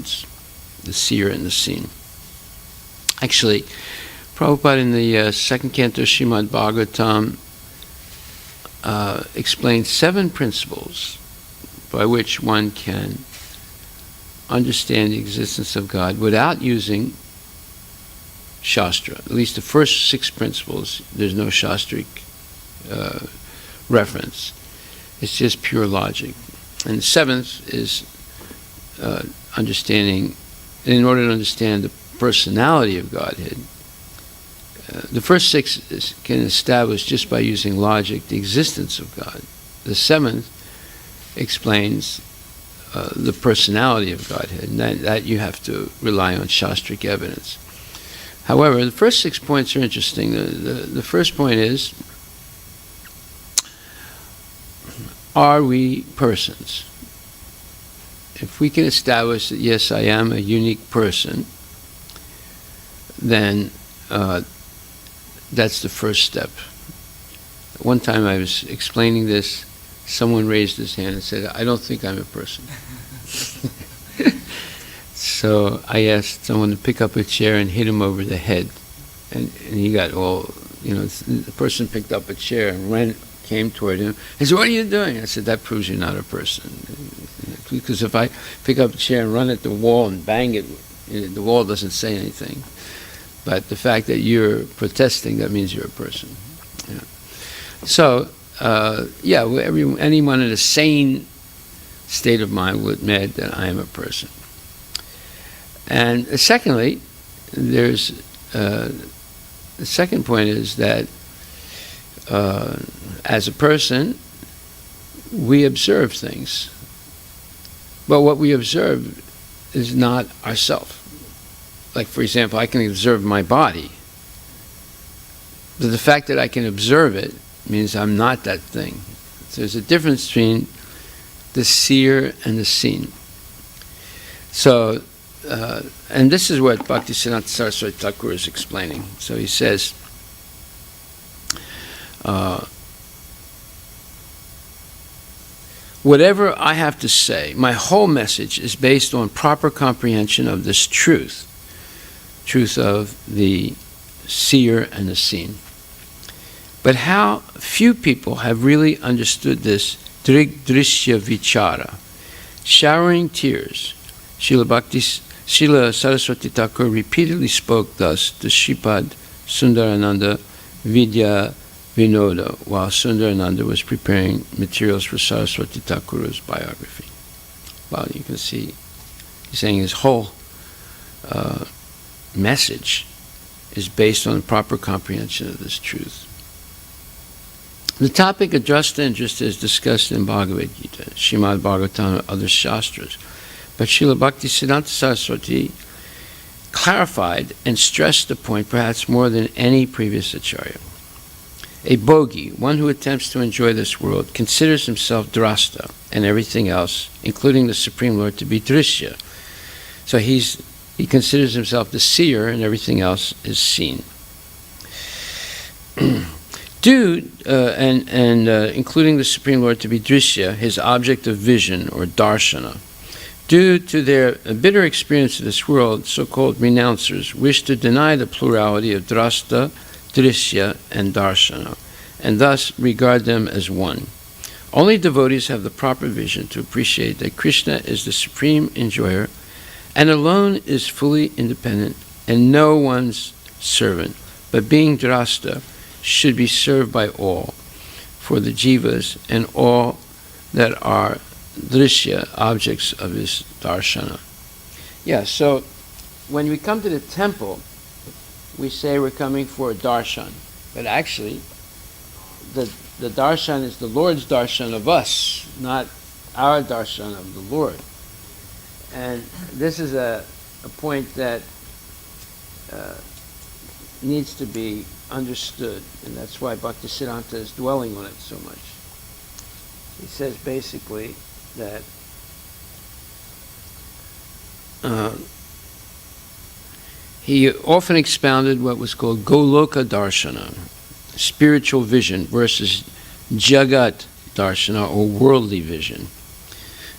persons, the seer and the seen. Actually, Prabhupada in the second canto Srimad Bhagavatam explains 7 principles by which one can understand the existence of God without using Shastra. At least the first 6 principles, there's no Shastric reference. It's just pure logic. And the 7th is understanding, in order to understand the personality of Godhead. The first 6 can establish just by using logic the existence of God. The 7th explains the personality of Godhead, and that you have to rely on Shastric evidence. However, the first 6 points are interesting. The first point is, are we persons? If we can establish that, yes, I am a unique person, then that's the first step. One time I was explaining this, someone raised his hand and said, I don't think I'm a person. So I asked someone to pick up a chair and hit him over the head. And he got all, the person picked up a chair and came toward him. He said, what are you doing? I said, that proves you're not a person. Because if I pick up a chair and run at the wall and bang it, the wall doesn't say anything. But the fact that you're protesting, that means you're a person. Yeah. So, anyone in a sane state of mind will admit that I am a person. And secondly, the second point is that as a person, we observe things. But what we observe is not ourself. Like, for example, I can observe my body. But the fact that I can observe it means I'm not that thing. So there's a difference between the seer and the seen. So, and this is what Bhaktisiddhanta Saraswati Thakur is explaining. So he says, whatever I have to say, my whole message is based on proper comprehension of this truth of the seer and the seen. But how few people have really understood this drishya vichara. Showering tears, Srila Saraswati Thakur repeatedly spoke thus to Shripad Sundarananda Vidya Vinoda while Sundarananda was preparing materials for Saraswati Thakur's biography. Well, you can see he's saying his whole message is based on proper comprehension of this truth. The topic of just interest is discussed in Bhagavad Gita, Srimad Bhagavatam, and other Shastras. But Srila Bhaktisiddhanta Saraswati clarified and stressed the point perhaps more than any previous Acharya. A bogi, one who attempts to enjoy this world, considers himself drasta and everything else, including the Supreme Lord, to be drishya. So he considers himself the seer and everything else is seen. Including the Supreme Lord to be drishya, his object of vision or darshana. Due to their bitter experience of this world, so-called renouncers wish to deny the plurality of drasta, drishya, and darshana, and thus regard them as one. Only devotees have the proper vision to appreciate that Krishna is the supreme enjoyer and alone is fully independent and no one's servant, but being drasta should be served by all, for the jivas and all that are drishya, objects of his darshana. Yeah, so when we come to the temple, we say we're coming for a darshan, but actually the darshan is the Lord's darshan of us, not our darshan of the Lord. And this is a point that needs to be understood, and that's why Bhaktisiddhanta is dwelling on it so much. He says basically that he often expounded what was called Goloka Darshana, spiritual vision, versus Jagat Darshana, or worldly vision.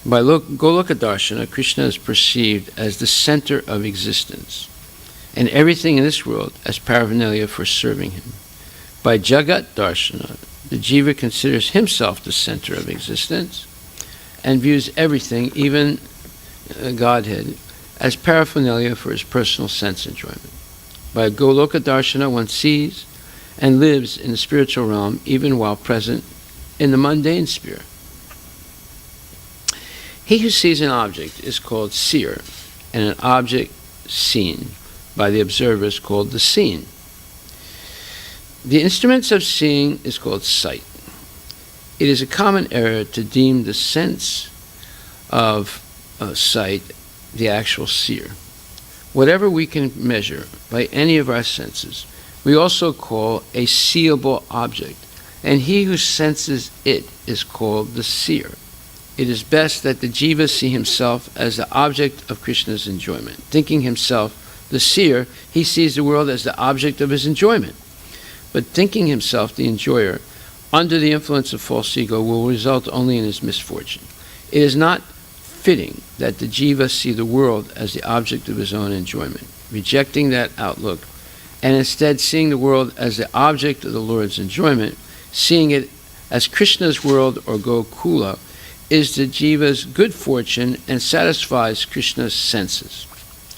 By Goloka Darshana, Krishna is perceived as the center of existence, and everything in this world as paraphernalia for serving him. By Jagat Darshana, the jiva considers himself the center of existence and views everything, even Godhead, as paraphernalia for his personal sense enjoyment. By Goloka Darshana, one sees and lives in the spiritual realm even while present in the mundane sphere. He who sees an object is called seer, and an object seen by the observer is called the seen. The instruments of seeing is called sight. It is a common error to deem the sense of sight the actual seer. Whatever we can measure by any of our senses, we also call a seeable object, and he who senses it is called the seer. It is best that the jiva see himself as the object of Krishna's enjoyment. Thinking himself the seer, he sees the world as the object of his enjoyment. But thinking himself the enjoyer, under the influence of false ego, will result only in his misfortune. It is not fitting that the jiva see the world as the object of his own enjoyment. Rejecting that outlook, and instead seeing the world as the object of the Lord's enjoyment, seeing it as Krishna's world or Gokula, is the jiva's good fortune and satisfies Krishna's senses.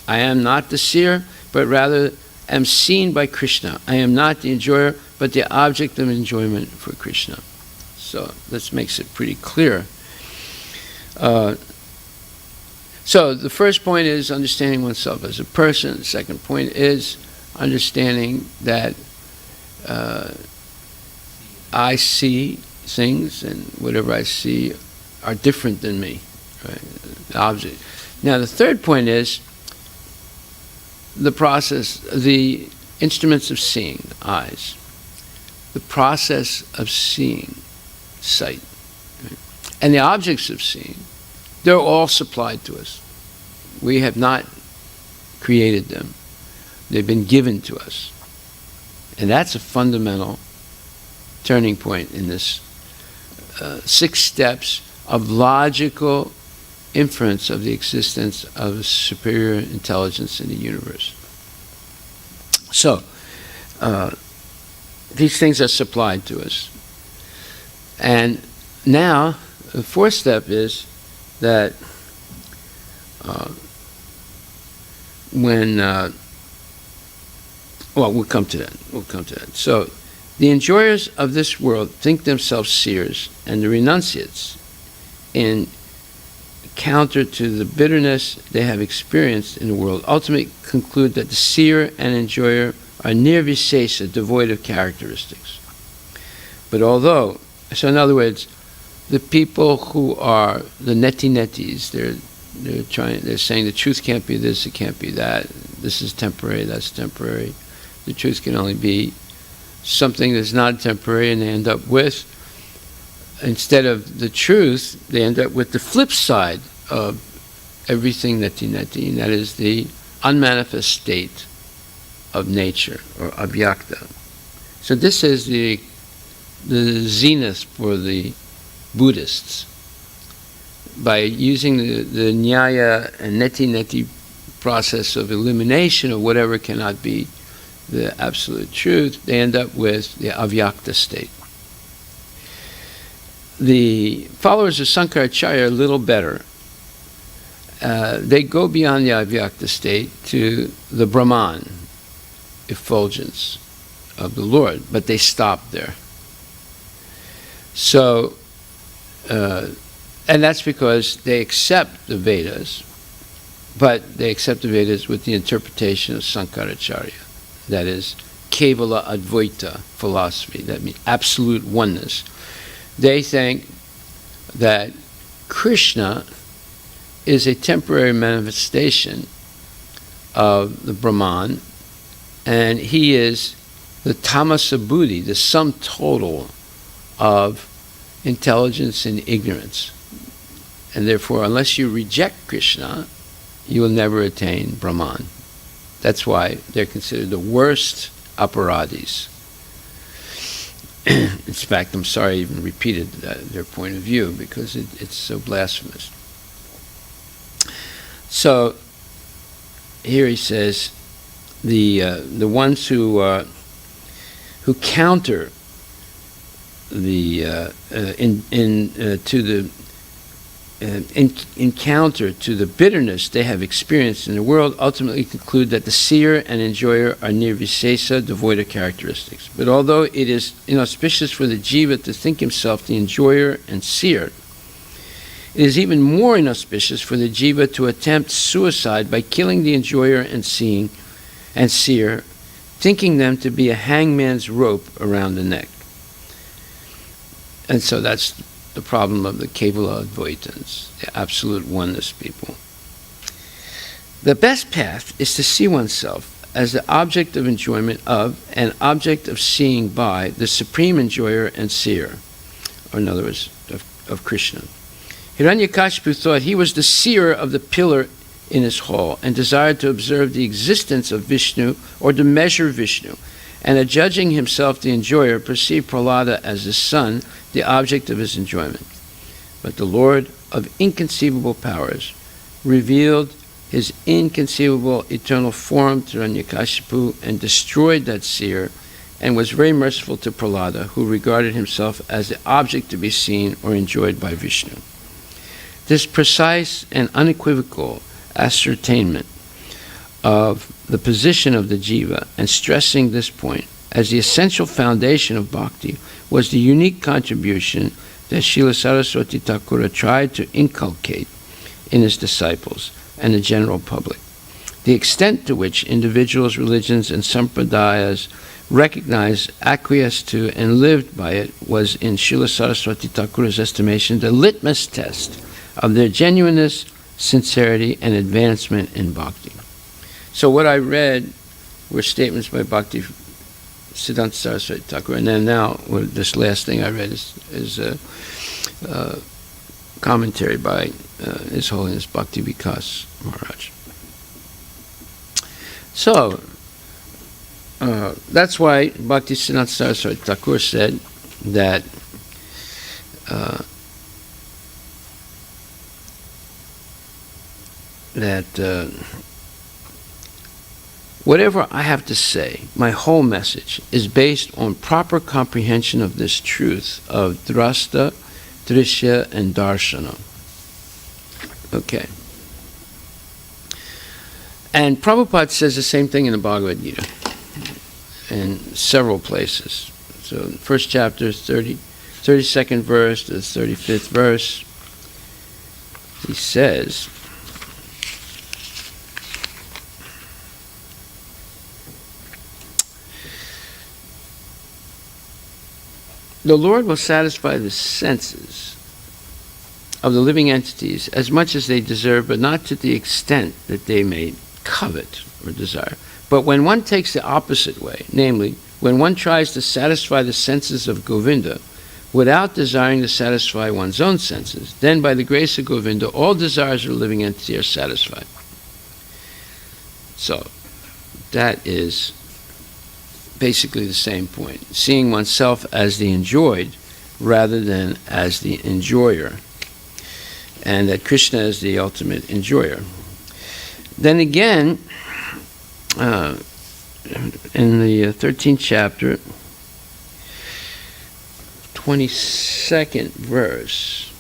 I am not the seer, but rather am seen by Krishna. I am not the enjoyer, but the object of enjoyment for Krishna. So this makes it pretty clear. So the first point is understanding oneself as a person. The second point is understanding that I see things, and whatever I see are different than me, right? The object. Now the third point is the process, the instruments of seeing, the eyes, the process of seeing, sight, right? And the objects of seeing, they're all supplied to us. We have not created them. They've been given to us. And that's a fundamental turning point in this 6 steps of logical inference of the existence of a superior intelligence in the universe. So, these things are supplied to us. And now, the 4th step is that we'll come to that. So, the enjoyers of this world think themselves seers, and the renunciates, in counter to the bitterness they have experienced in the world, ultimately conclude that the seer and enjoyer are nirvisesa, devoid of characteristics. But although, so in other words, the people who are the neti-netis, they're saying the truth can't be this, it can't be that, this is temporary, that's temporary, the truth can only be something that's not temporary, and they end up with, instead of the truth, they end up with the flip side of everything neti-neti, and that is the unmanifest state of nature, or avyakta. So this is the zenith for the Buddhists. By using the nyaya and neti-neti process of elimination of whatever cannot be the absolute truth, they end up with the avyakta state. The followers of Sankaracharya are a little better. They go beyond the avyakta state to the Brahman effulgence of the Lord, but they stop there. So, and that's because they accept the Vedas, but they accept the Vedas with the interpretation of Sankaracharya. That is, Kevala Advaita philosophy. That means absolute oneness. They think that Krishna is a temporary manifestation of the Brahman, and he is the tamasa buddhi, the sum total of intelligence and ignorance. And therefore, unless you reject Krishna, you will never attain Brahman. That's why they're considered the worst aparadhis. In fact, I'm sorry I even repeated their point of view, because it's so blasphemous. So here he says the ones who counter the encounter to the bitterness they have experienced in the world ultimately conclude that the seer and enjoyer are nirvisesa, devoid of characteristics. But although it is inauspicious for the jiva to think himself the enjoyer and seer, it is even more inauspicious for the jiva to attempt suicide by killing the enjoyer and seer, thinking them to be a hangman's rope around the neck. And so that's the problem of the Kevala Advaitins, the absolute oneness people. The best path is to see oneself as the object of enjoyment of, and object of seeing by, the supreme enjoyer and seer, or in other words, of Krishna. Hiranyakashipu thought he was the seer of the pillar in his hall, and desired to observe the existence of Vishnu, or to measure Vishnu, and adjudging himself the enjoyer, perceived Prahlada as his son, the object of his enjoyment. But the Lord of inconceivable powers revealed his inconceivable eternal form to Hiranyakashipu and destroyed that seer, and was very merciful to Prahlada, who regarded himself as the object to be seen or enjoyed by Vishnu. This precise and unequivocal ascertainment of the position of the jiva, and stressing this point as the essential foundation of bhakti, was the unique contribution that Srila Saraswati Thakura tried to inculcate in his disciples and the general public. The extent to which individuals, religions, and sampradayas recognized, acquiesced to, and lived by it was, in Srila Saraswati Thakura's estimation, the litmus test of their genuineness, sincerity, and advancement in bhakti. So what I read were statements by Bhakti Siddhanta Saraswati Thakur, and then now this last thing I read is a commentary by His Holiness Bhakti Vikas Maharaj. So that's why Bhakti Siddhanta Saraswati Thakur said that whatever I have to say, my whole message is based on proper comprehension of this truth of drasta, drishya, and darshana. Okay. And Prabhupada says the same thing in the Bhagavad Gita in several places. So the first chapter, 32nd verse to the 35th verse, he says, the Lord will satisfy the senses of the living entities as much as they deserve, but not to the extent that they may covet or desire. But when one takes the opposite way, namely, when one tries to satisfy the senses of Govinda without desiring to satisfy one's own senses, then by the grace of Govinda, all desires of the living entity are satisfied. So, that is basically the same point. Seeing oneself as the enjoyed rather than as the enjoyer. And that Krishna is the ultimate enjoyer. Then again, in the 13th chapter, 22nd verse,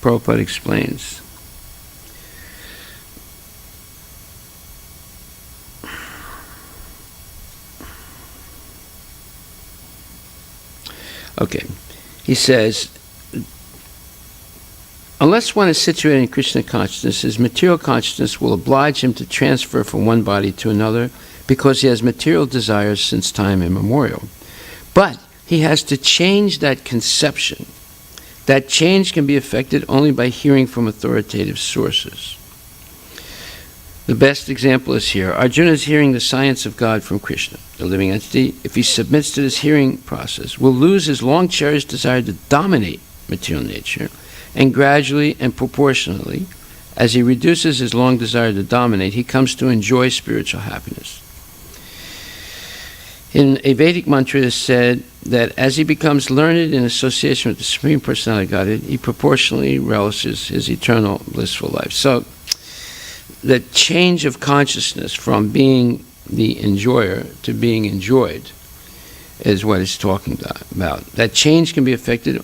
Prabhupada explains, okay, he says, unless one is situated in Krishna consciousness, his material consciousness will oblige him to transfer from one body to another because he has material desires since time immemorial. But he has to change that conception. That change can be effected only by hearing from authoritative sources. The best example is here. Arjuna is hearing the science of God from Krishna. The living entity, if he submits to this hearing process, will lose his long-cherished desire to dominate material nature, and gradually and proportionally, as he reduces his long desire to dominate, he comes to enjoy spiritual happiness. In a Vedic mantra, it is said that as he becomes learned in association with the Supreme Personality of Godhead, he proportionally relishes his eternal blissful life. So, the change of consciousness from being the enjoyer to being enjoyed is what it's talking about. That change can be affected,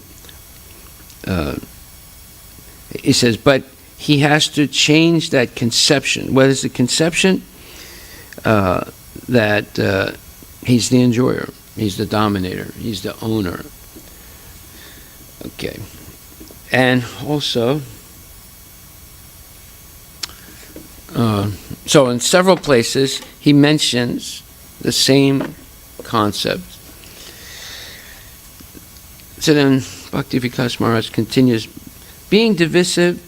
he says, but he has to change that conception. What is the conception? That he's the enjoyer, he's the dominator, he's the owner. Okay. And also, so in several places, he mentions the same concept. So then, Bhakti Vikas Maharaj continues, being divisive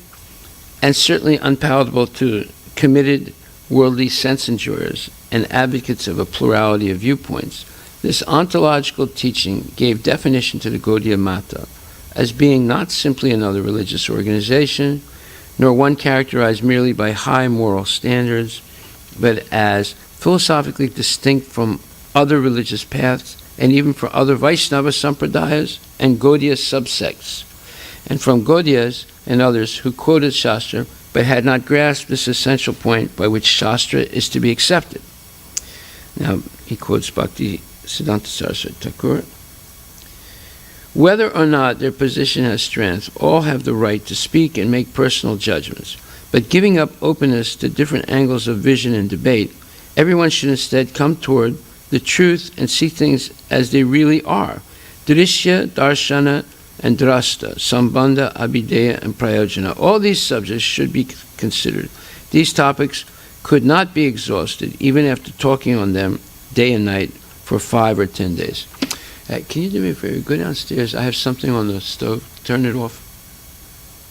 and certainly unpalatable to committed worldly sense enjoyers and advocates of a plurality of viewpoints, this ontological teaching gave definition to the Gaudiya Mata as being not simply another religious organization, nor one characterized merely by high moral standards, but as philosophically distinct from other religious paths and even from other Vaishnava sampradayas and Gaudiya subsects, and from Gaudiyas and others who quoted Shastra but had not grasped this essential point by which Shastra is to be accepted. Now, he quotes Bhakti Siddhanta Saraswati Thakur. Whether or not their position has strength, all have the right to speak and make personal judgments. But giving up openness to different angles of vision and debate, everyone should instead come toward the truth and see things as they really are. Drishya, Darshana, and Drasta, Sambandha, Abhideya, and Prayojana. All these subjects should be considered. These topics could not be exhausted, even after talking on them day and night for 5 or 10 days. Can you do me a favor? Go downstairs. I have something on the stove. Turn it off.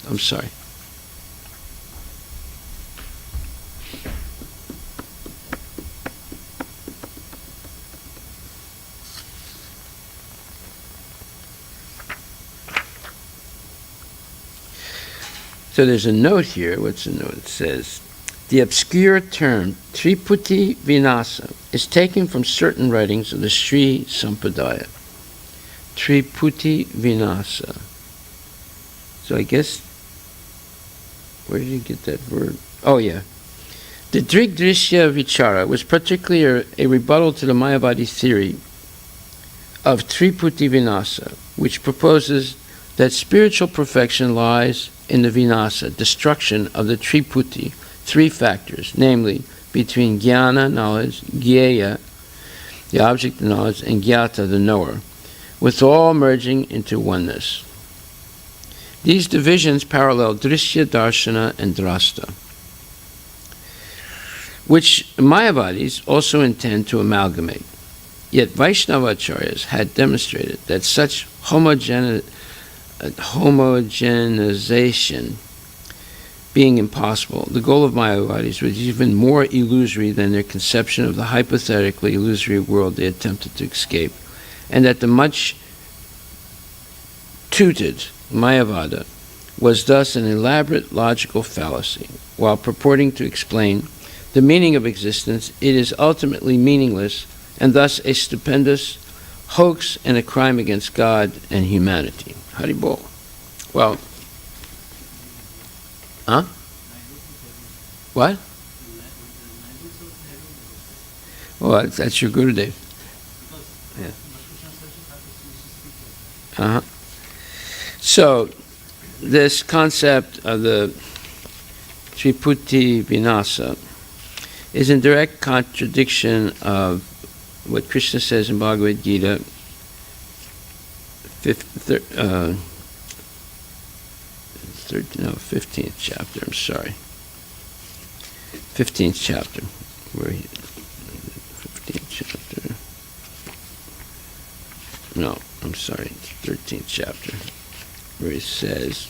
I'm sorry. So there's a note here. What's the note? It says, the obscure term Triputi Vinasa is taken from certain writings of the Sri Sampradaya. Triputi Vinasa. So I guess, where did you get that word? Oh yeah. The Drigdrishya Vichara was particularly a rebuttal to the Mayavadi theory of Triputi Vinasa, which proposes that spiritual perfection lies in the Vinasa, destruction of the Triputi, 3 factors, namely between Jnana, knowledge, Gyeya, the object of knowledge, and Gyata, the knower, with all merging into oneness. These divisions parallel Drishya, Darshana, and Drasta, which Mayavadis also intend to amalgamate. Yet Vaishnava Acharyas had demonstrated that such homogenization being impossible, the goal of Mayavadis was even more illusory than their conception of the hypothetically illusory world they attempted to escape, and that the much tuted Mayavada was thus an elaborate logical fallacy. While purporting to explain the meaning of existence, it is ultimately meaningless and thus a stupendous hoax and a crime against God and humanity. Haribol. Well, huh? What? Well, that's your Gurudev. Yeah. Uh-huh. So, this concept of the Triputi Vinasa is in direct contradiction of what Krishna says in Bhagavad Gita, 15th chapter, I'm sorry. 15th chapter. 15th chapter. No, I'm sorry, 13th chapter, where he says,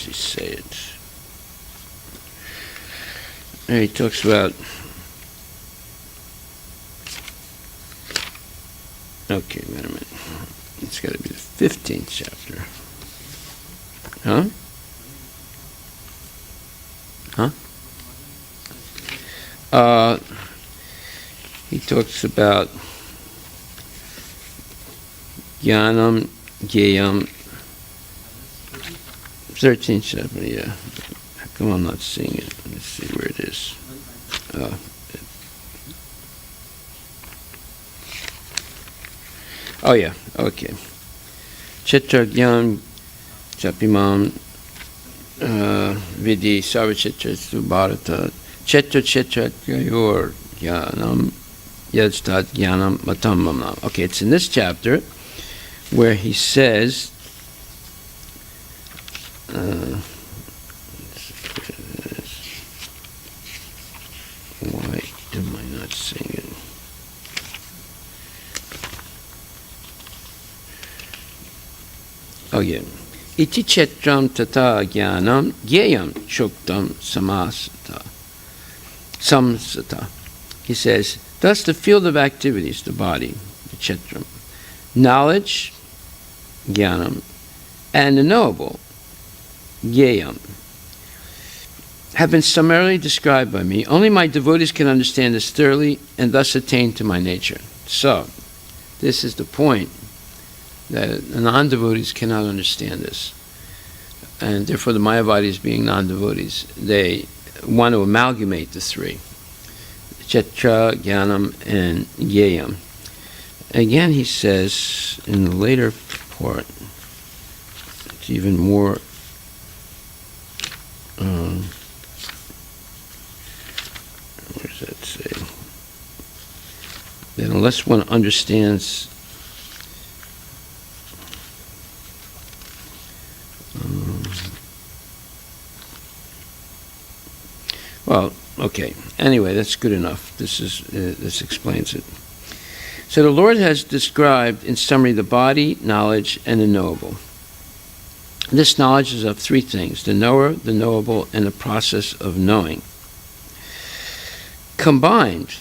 he say it? And he talks about, okay, wait a minute. It's got to be the 15th chapter. Huh? He talks about Jnanam, Gyayam, 13th chapter, yeah. How come I'm not seeing it? Let's see where it is. Oh yeah, okay. Chetragyam Chapimam Vidi Sarvachitra Bharata Chetra Gayor Jnanam Yajtat Jnanam Matamam. Okay, it's in this chapter where he says, why am I not seeing it? Oh yeah. Iti chetram tata jnanam gyayam choktam samsata. He says, thus the field of activities, the body, the chetram, knowledge, jnanam, and the knowable, gyayam, have been summarily described by me. Only my devotees can understand this thoroughly and thus attain to my nature. So, this is the point, that non-devotees cannot understand this. And therefore the Mayavadis, being non-devotees, they want to amalgamate the three. Chetra, Jnanam, and Gyayam. Again, he says in the later part, it's even more where does that say? That unless one understands well, okay. Anyway, that's good enough. This explains it. So the Lord has described, in summary, the body, knowledge, and the knowable. This knowledge is of three things: the knower, the knowable, and the process of knowing. Combined,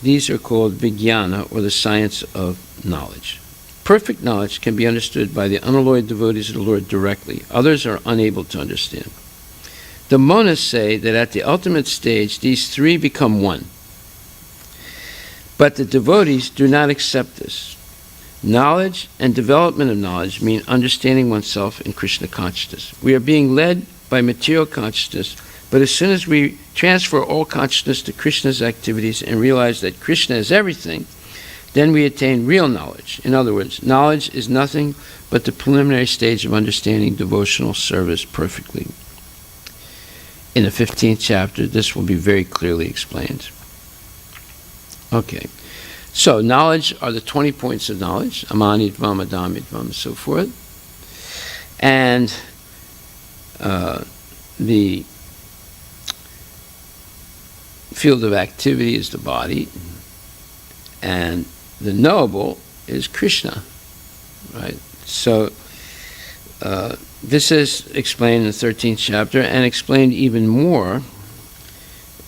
these are called vijnana, or the science of knowledge. Perfect knowledge can be understood by the unalloyed devotees of the Lord directly. Others are unable to understand. The monists say that at the ultimate stage, these three become one. But the devotees do not accept this. Knowledge and development of knowledge mean understanding oneself in Krishna consciousness. We are being led by material consciousness, but as soon as we transfer all consciousness to Krishna's activities and realize that Krishna is everything, then we attain real knowledge. In other words, knowledge is nothing but the preliminary stage of understanding devotional service perfectly. In the 15th chapter, this will be very clearly explained. Okay, so knowledge are the 20 points of knowledge, amanidvam, adamidvam, and so forth. And the field of activity is the body, and the knowable is Krishna, right? So this is explained in the 13th chapter and explained even more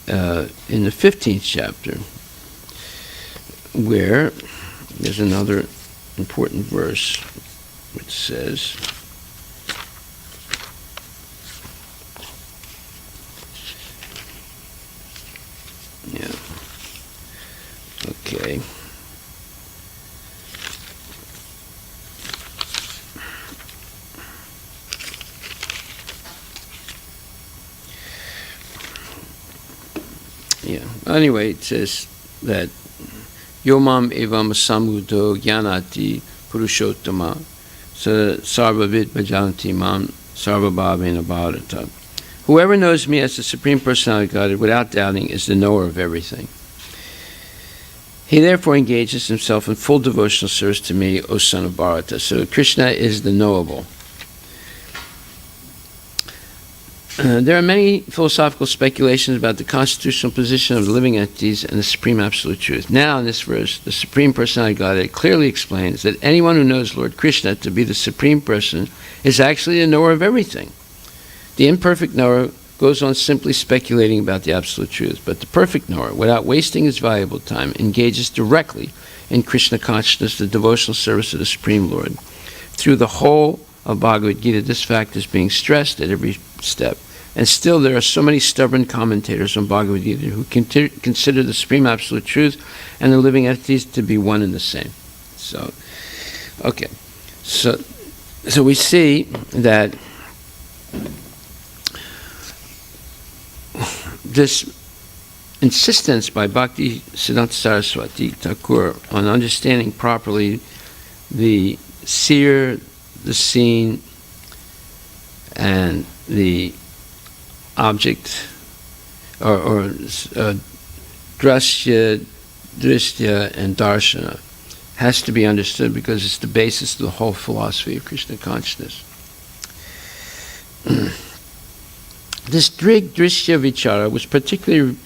in the 15th chapter, where there's another important verse which says, okay. Yeah. Anyway, it says that Yomam evam samudo jnanati purushottama sarvavid bhajanti mam sarvabhavena bharata. Whoever knows me as the Supreme Personality of Godhead without doubting is the knower of everything. He therefore engages himself in full devotional service to me, O son of Bharata. So Krishna is the knowable. There are many philosophical speculations about the constitutional position of the living entities and the Supreme Absolute Truth. Now, in this verse, the Supreme Personality of Godhead clearly explains that anyone who knows Lord Krishna to be the Supreme Person is actually a knower of everything. The imperfect knower goes on simply speculating about the absolute truth, but the perfect knower, without wasting his valuable time, engages directly in Krishna consciousness, the devotional service of the Supreme Lord. Through the whole of Bhagavad Gita, this fact is being stressed at every step. And still there are so many stubborn commentators on Bhagavad Gita who consider the Supreme Absolute Truth and the living entities to be one and the same. So, okay. So we see that this insistence by Bhakti Siddhanta Saraswati Thakur on understanding properly the seer, the seen, and the object, or drashya, drishtya, and darshana, has to be understood because it's the basis of the whole philosophy of Krishna consciousness. This drishya vichara was particularly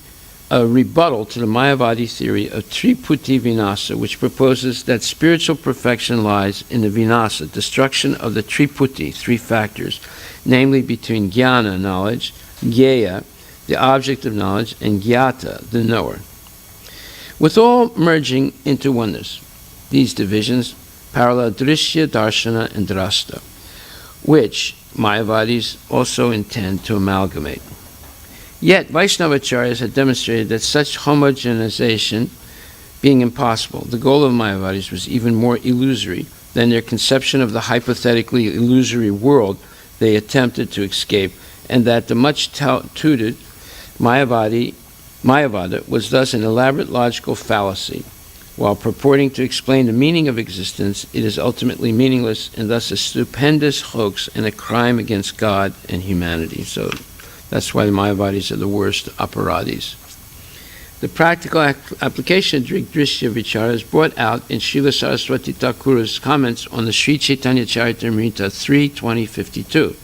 a rebuttal to the Mayavadi theory of Triputi Vinasa, which proposes that spiritual perfection lies in the Vinasa, destruction of the Triputi, three factors, namely between jnana, knowledge, gyeya, the object of knowledge, and gyata, the knower, with all merging into oneness. These divisions parallel drishya, darshana, and drasta, which Mayavadis also intend to amalgamate. Yet, Vaishnavacharyas had demonstrated that such homogenization being impossible, the goal of Mayavadis was even more illusory than their conception of the hypothetically illusory world they attempted to escape, and that the much touted Mayavada was thus an elaborate logical fallacy. While purporting to explain the meaning of existence, it is ultimately meaningless and thus a stupendous hoax and a crime against God and humanity. So that's why the Mayavadis are the worst aparadis. The practical application of Drishya Vichara is brought out in Srila Saraswati Thakur's comments on the Sri Chaitanya Charitamrita 3:2052.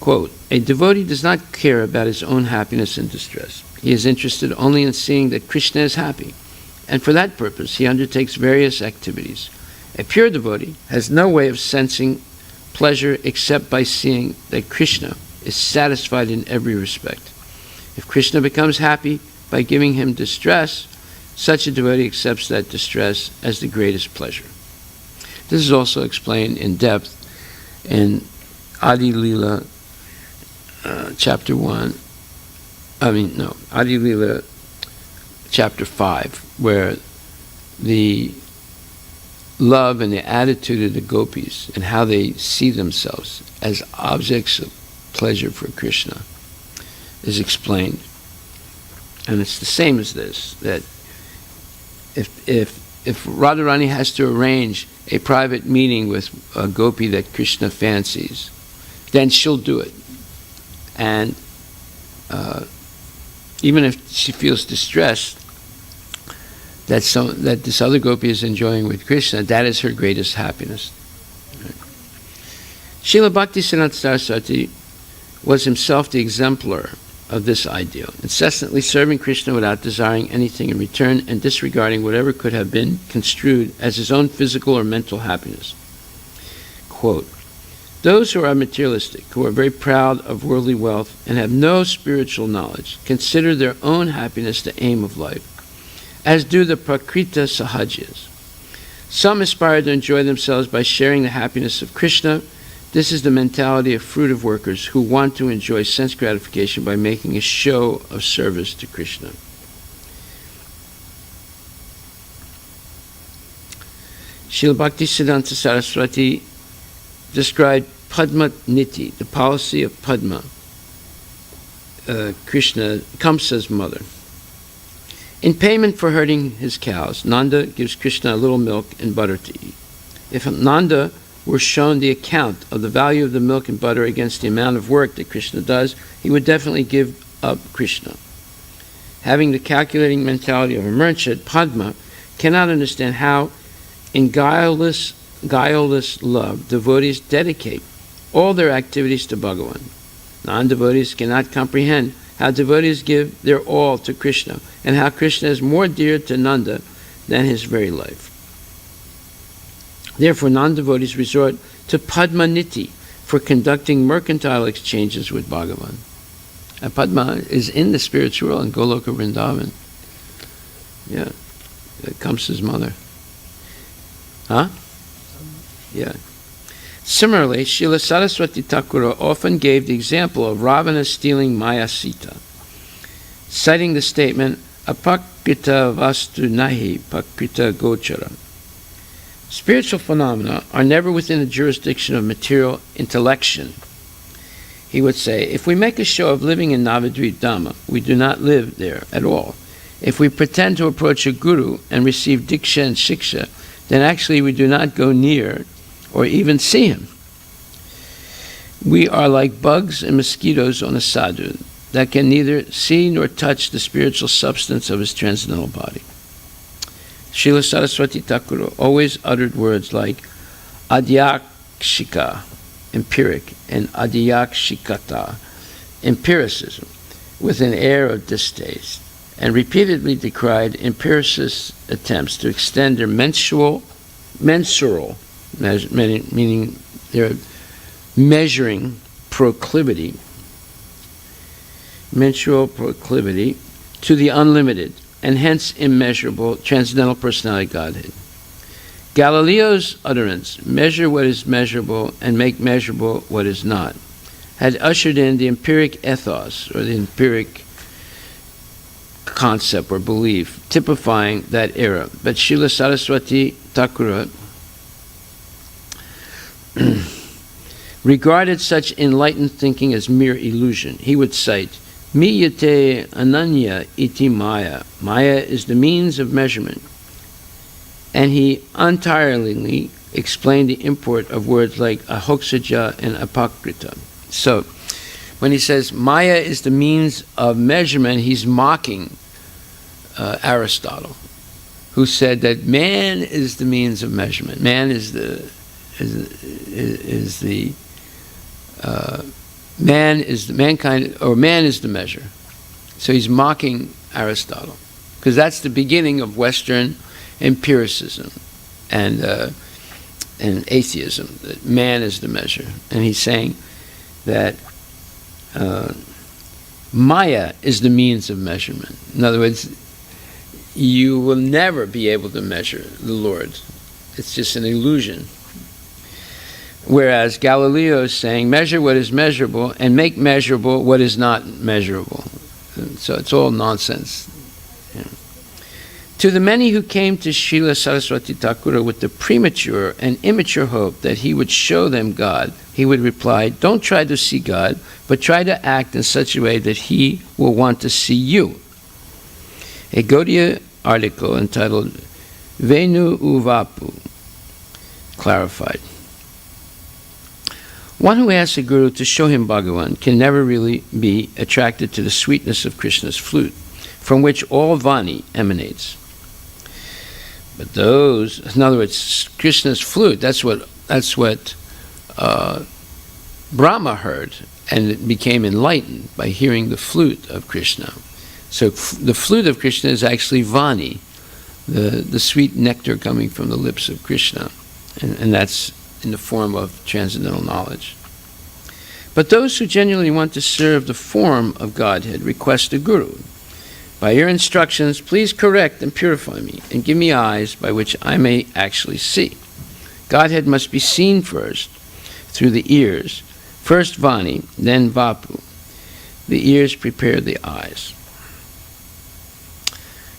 Quote, "A devotee does not care about his own happiness and distress. He is interested only in seeing that Krishna is happy, and for that purpose he undertakes various activities. A pure devotee has no way of sensing pleasure except by seeing that Krishna is satisfied in every respect. If Krishna becomes happy by giving him distress, such a devotee accepts that distress as the greatest pleasure." This is also explained in depth in Adi Lila chapter 1. Adi Lila chapter 5, where the love and the attitude of the gopis and how they see themselves as objects of pleasure for Krishna is explained. And it's the same as this, that if Radharani has to arrange a private meeting with a gopi that Krishna fancies, then she'll do it. And even if she feels distressed that this other gopi is enjoying with Krishna, that is her greatest happiness. Right. Srila Bhaktisiddhanta Saraswati was himself the exemplar of this ideal, incessantly serving Krishna without desiring anything in return and disregarding whatever could have been construed as his own physical or mental happiness. Quote, "Those who are materialistic, who are very proud of worldly wealth and have no spiritual knowledge, consider their own happiness the aim of life, as do the Prakrita Sahajas. Some aspire to enjoy themselves by sharing the happiness of Krishna. This is the mentality of fruitive workers who want to enjoy sense gratification by making a show of service to Krishna." Srila Bhaktisiddhanta Saraswati described Padma-niti, the policy of Padma, Krishna, Kamsa's mother. In payment for herding his cows, Nanda gives Krishna a little milk and butter to eat. If Nanda were shown the account of the value of the milk and butter against the amount of work that Krishna does, he would definitely give up Krishna. Having the calculating mentality of a merchant, Padma cannot understand how, in guileless love, devotees dedicate all their activities to Bhagavan. Non-devotees cannot comprehend how devotees give their all to Krishna, and how Krishna is more dear to Nanda than his very life. Therefore, non-devotees resort to Padma-niti, for conducting mercantile exchanges with Bhagavan. And Padma is in the spiritual world in Goloka Vrindavan. Yeah, Kamsa's mother. Huh? Yeah. Similarly, Srila Saraswati Thakura often gave the example of Ravana stealing Maya Sita, citing the statement, apakrita vastu nahi pakrita gochara. Spiritual phenomena are never within the jurisdiction of material intellection. He would say, if we make a show of living in Navadvip Dhamma, we do not live there at all. If we pretend to approach a guru and receive diksha and shiksha, then actually we do not go near or even see him. We are like bugs and mosquitoes on a sadhu that can neither see nor touch the spiritual substance of his transcendental body. Srila Saraswati Thakura always uttered words like adyakshika, empiric, and adyakshikata, empiricism, with an air of distaste, and repeatedly decried empiricists' attempts to extend their mensural, meaning their measuring proclivity, mensual proclivity, to the unlimited, and hence immeasurable transcendental personality Godhead. Galileo's utterance, measure what is measurable and make measurable what is not, had ushered in the empiric ethos, or the empiric concept or belief, typifying that era. But Srila Saraswati Thakura regarded such enlightened thinking as mere illusion. He would cite, Mi yate ananya iti maya. Maya is the means of measurement. And he entirely explained the import of words like ahoxaja and apakrita. So, when he says Maya is the means of measurement, he's mocking Aristotle, who said that man is the means of measurement. Man is the mankind, or man is the measure. So he's mocking Aristotle, because that's the beginning of Western empiricism and atheism. That man is the measure, and he's saying that Maya is the means of measurement. In other words, you will never be able to measure the Lord. It's just an illusion. Whereas Galileo is saying, measure what is measurable and make measurable what is not measurable. So it's all nonsense. Yeah. To the many who came to Srila Saraswati Thakura with the premature and immature hope that he would show them God, he would reply, don't try to see God, but try to act in such a way that he will want to see you. A Gaudiya article entitled Venu Uvapu clarified. One who asks a guru to show him Bhagavan can never really be attracted to the sweetness of Krishna's flute, from which all Vani emanates. But those, in other words, Krishna's flute, that's what Brahma heard, and it became enlightened by hearing the flute of Krishna. So the flute of Krishna is actually Vani, the sweet nectar coming from the lips of Krishna, and that's in the form of transcendental knowledge. But those who genuinely want to serve the form of Godhead request a guru. By your instructions, please correct and purify me, and give me eyes by which I may actually see. Godhead must be seen first, through the ears. First Vani, then Vapu. The ears prepare the eyes.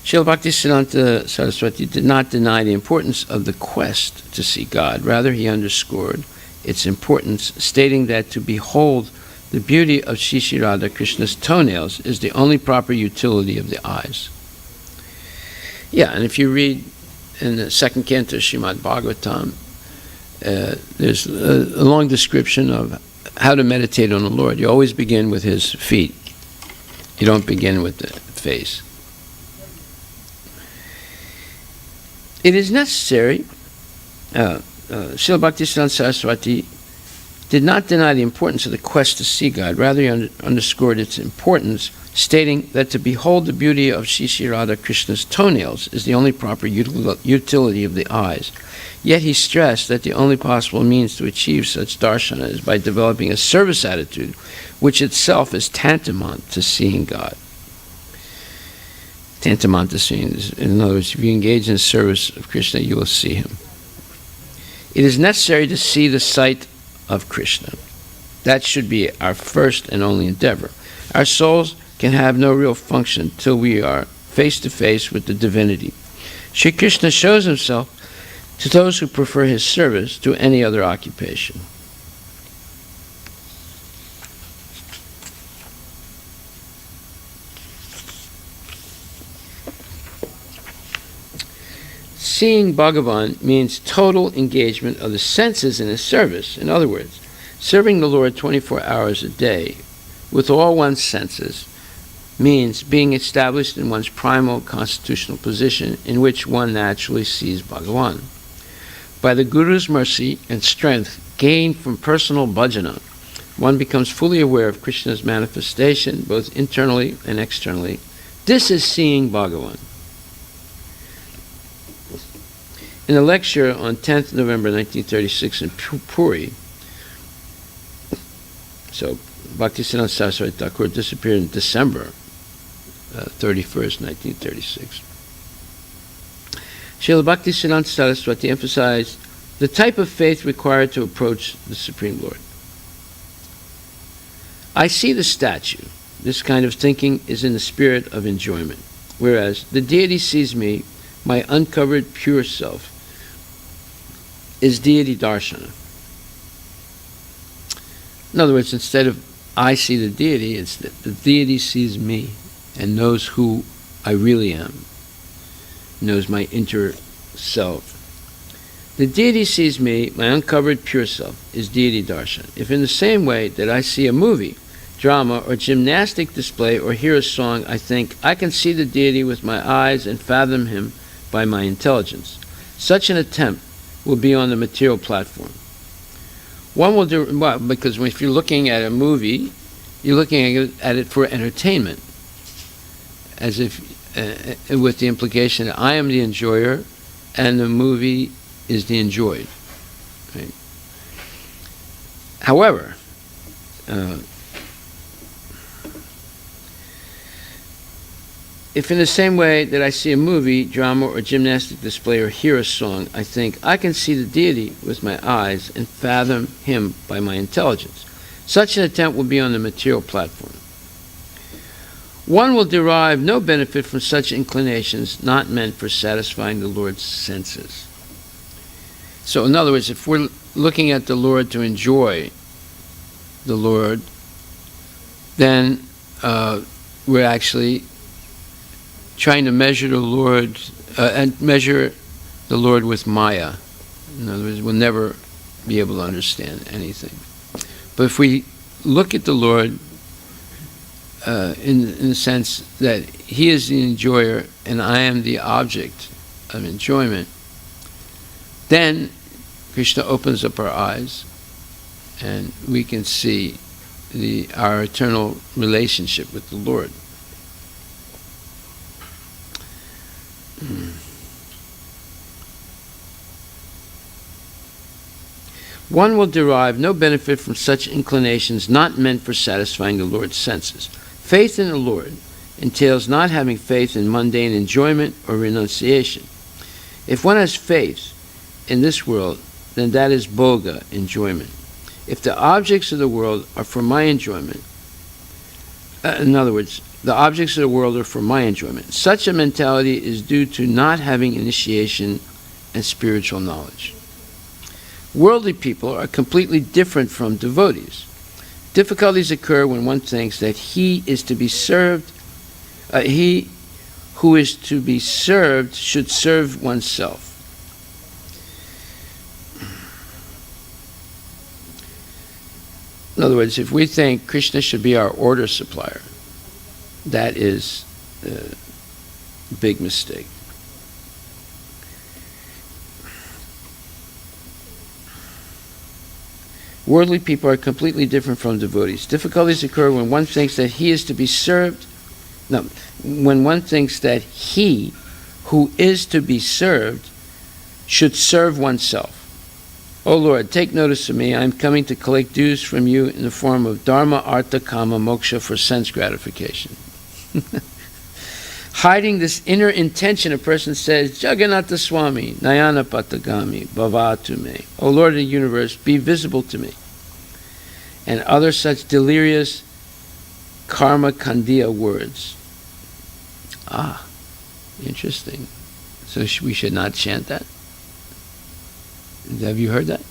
Srila Bhaktisiddhanta Saraswati did not deny the importance of the quest to see God. Rather, he underscored its importance, stating that to behold the beauty of Shri Radha Krishna's toenails is the only proper utility of the eyes. Yeah, and if you read in the second canto of Srimad Bhagavatam, there's a long description of how to meditate on the Lord. You always begin with his feet. You don't begin with the face. It is necessary, Srila Bhaktisiddhanta Saraswati did not deny the importance of the quest to see God. Rather, he underscored its importance, stating that to behold the beauty of Shri Radha Krishna's toenails is the only proper utility of the eyes. Yet he stressed that the only possible means to achieve such darshana is by developing a service attitude, which itself is tantamount to seeing God. Tantamount to seeing. In other words, if you engage in service of Krishna, you will see him. It is necessary to see the sight of Krishna. That should be our first and only endeavor. Our souls can have no real function till we are face to face with the divinity. Shri Krishna shows himself to those who prefer his service to any other occupation. Seeing Bhagavan means total engagement of the senses in his service. In other words, serving the Lord 24 hours a day with all one's senses means being established in one's primal constitutional position in which one naturally sees Bhagavan. By the Guru's mercy and strength gained from personal bhajana, one becomes fully aware of Krishna's manifestation both internally and externally. This is seeing Bhagavan. In a lecture on 10th November 1936 in Puri, so Bhaktisiddhanta Saraswati Thakur disappeared in December 31st, 1936. Srila Bhaktisiddhanta Saraswati emphasized the type of faith required to approach the Supreme Lord. I see the statue. This kind of thinking is in the spirit of enjoyment, whereas the deity sees me, my uncovered pure self, is deity darshana. In other words, instead of I see the deity, it's that the deity sees me and knows who I really am, knows my inner self. The deity sees me, my uncovered pure self, is deity darshan. If in the same way that I see a movie, drama, or gymnastic display, or hear a song, I think, I can see the deity with my eyes and fathom him by my intelligence. Such an attempt will be on the material platform. One will do, well, because if you're looking at a movie, you're looking at it for entertainment, as if with the implication that I am the enjoyer and the movie is the enjoyed. Right? However, if in the same way that I see a movie, drama, or gymnastic display, or hear a song, I think, I can see the deity with my eyes and fathom him by my intelligence. Such an attempt will be on the material platform. One will derive no benefit from such inclinations not meant for satisfying the Lord's senses. So in other words, if we're looking at the Lord to enjoy the Lord, then we're actually trying to measure the Lord and measure the Lord with Maya. In other words, we'll never be able to understand anything. But if we look at the Lord in the sense that he is the enjoyer and I am the object of enjoyment, then Krishna opens up our eyes and we can see our eternal relationship with the Lord. One will derive no benefit from such inclinations not meant for satisfying the Lord's senses. Faith in the Lord entails not having faith in mundane enjoyment or renunciation. If one has faith in this world, then that is bhoga, enjoyment. If the objects of the world are for my enjoyment, in other words, the objects of the world are for my enjoyment, such a mentality is due to not having initiation and spiritual knowledge. Worldly people are completely different from devotees. Difficulties occur when one thinks that he is to be served, he who is to be served should serve oneself. In other words, if we think Krishna should be our order supplier, that is a big mistake. Worldly people are completely different from devotees. Difficulties occur when one thinks that he is to be served. No, when one thinks that he who is to be served should serve oneself. O Lord, take notice of me. I am coming to collect dues from you in the form of dharma, artha, kama, moksha for sense gratification. Hiding this inner intention, a person says, Jagannatha Swami, Nayana Patagami, Bhavatu me. O Lord of the universe, be visible to me. And other such delirious karma kandiya words. Ah, interesting. So we should not chant that? Have you heard that?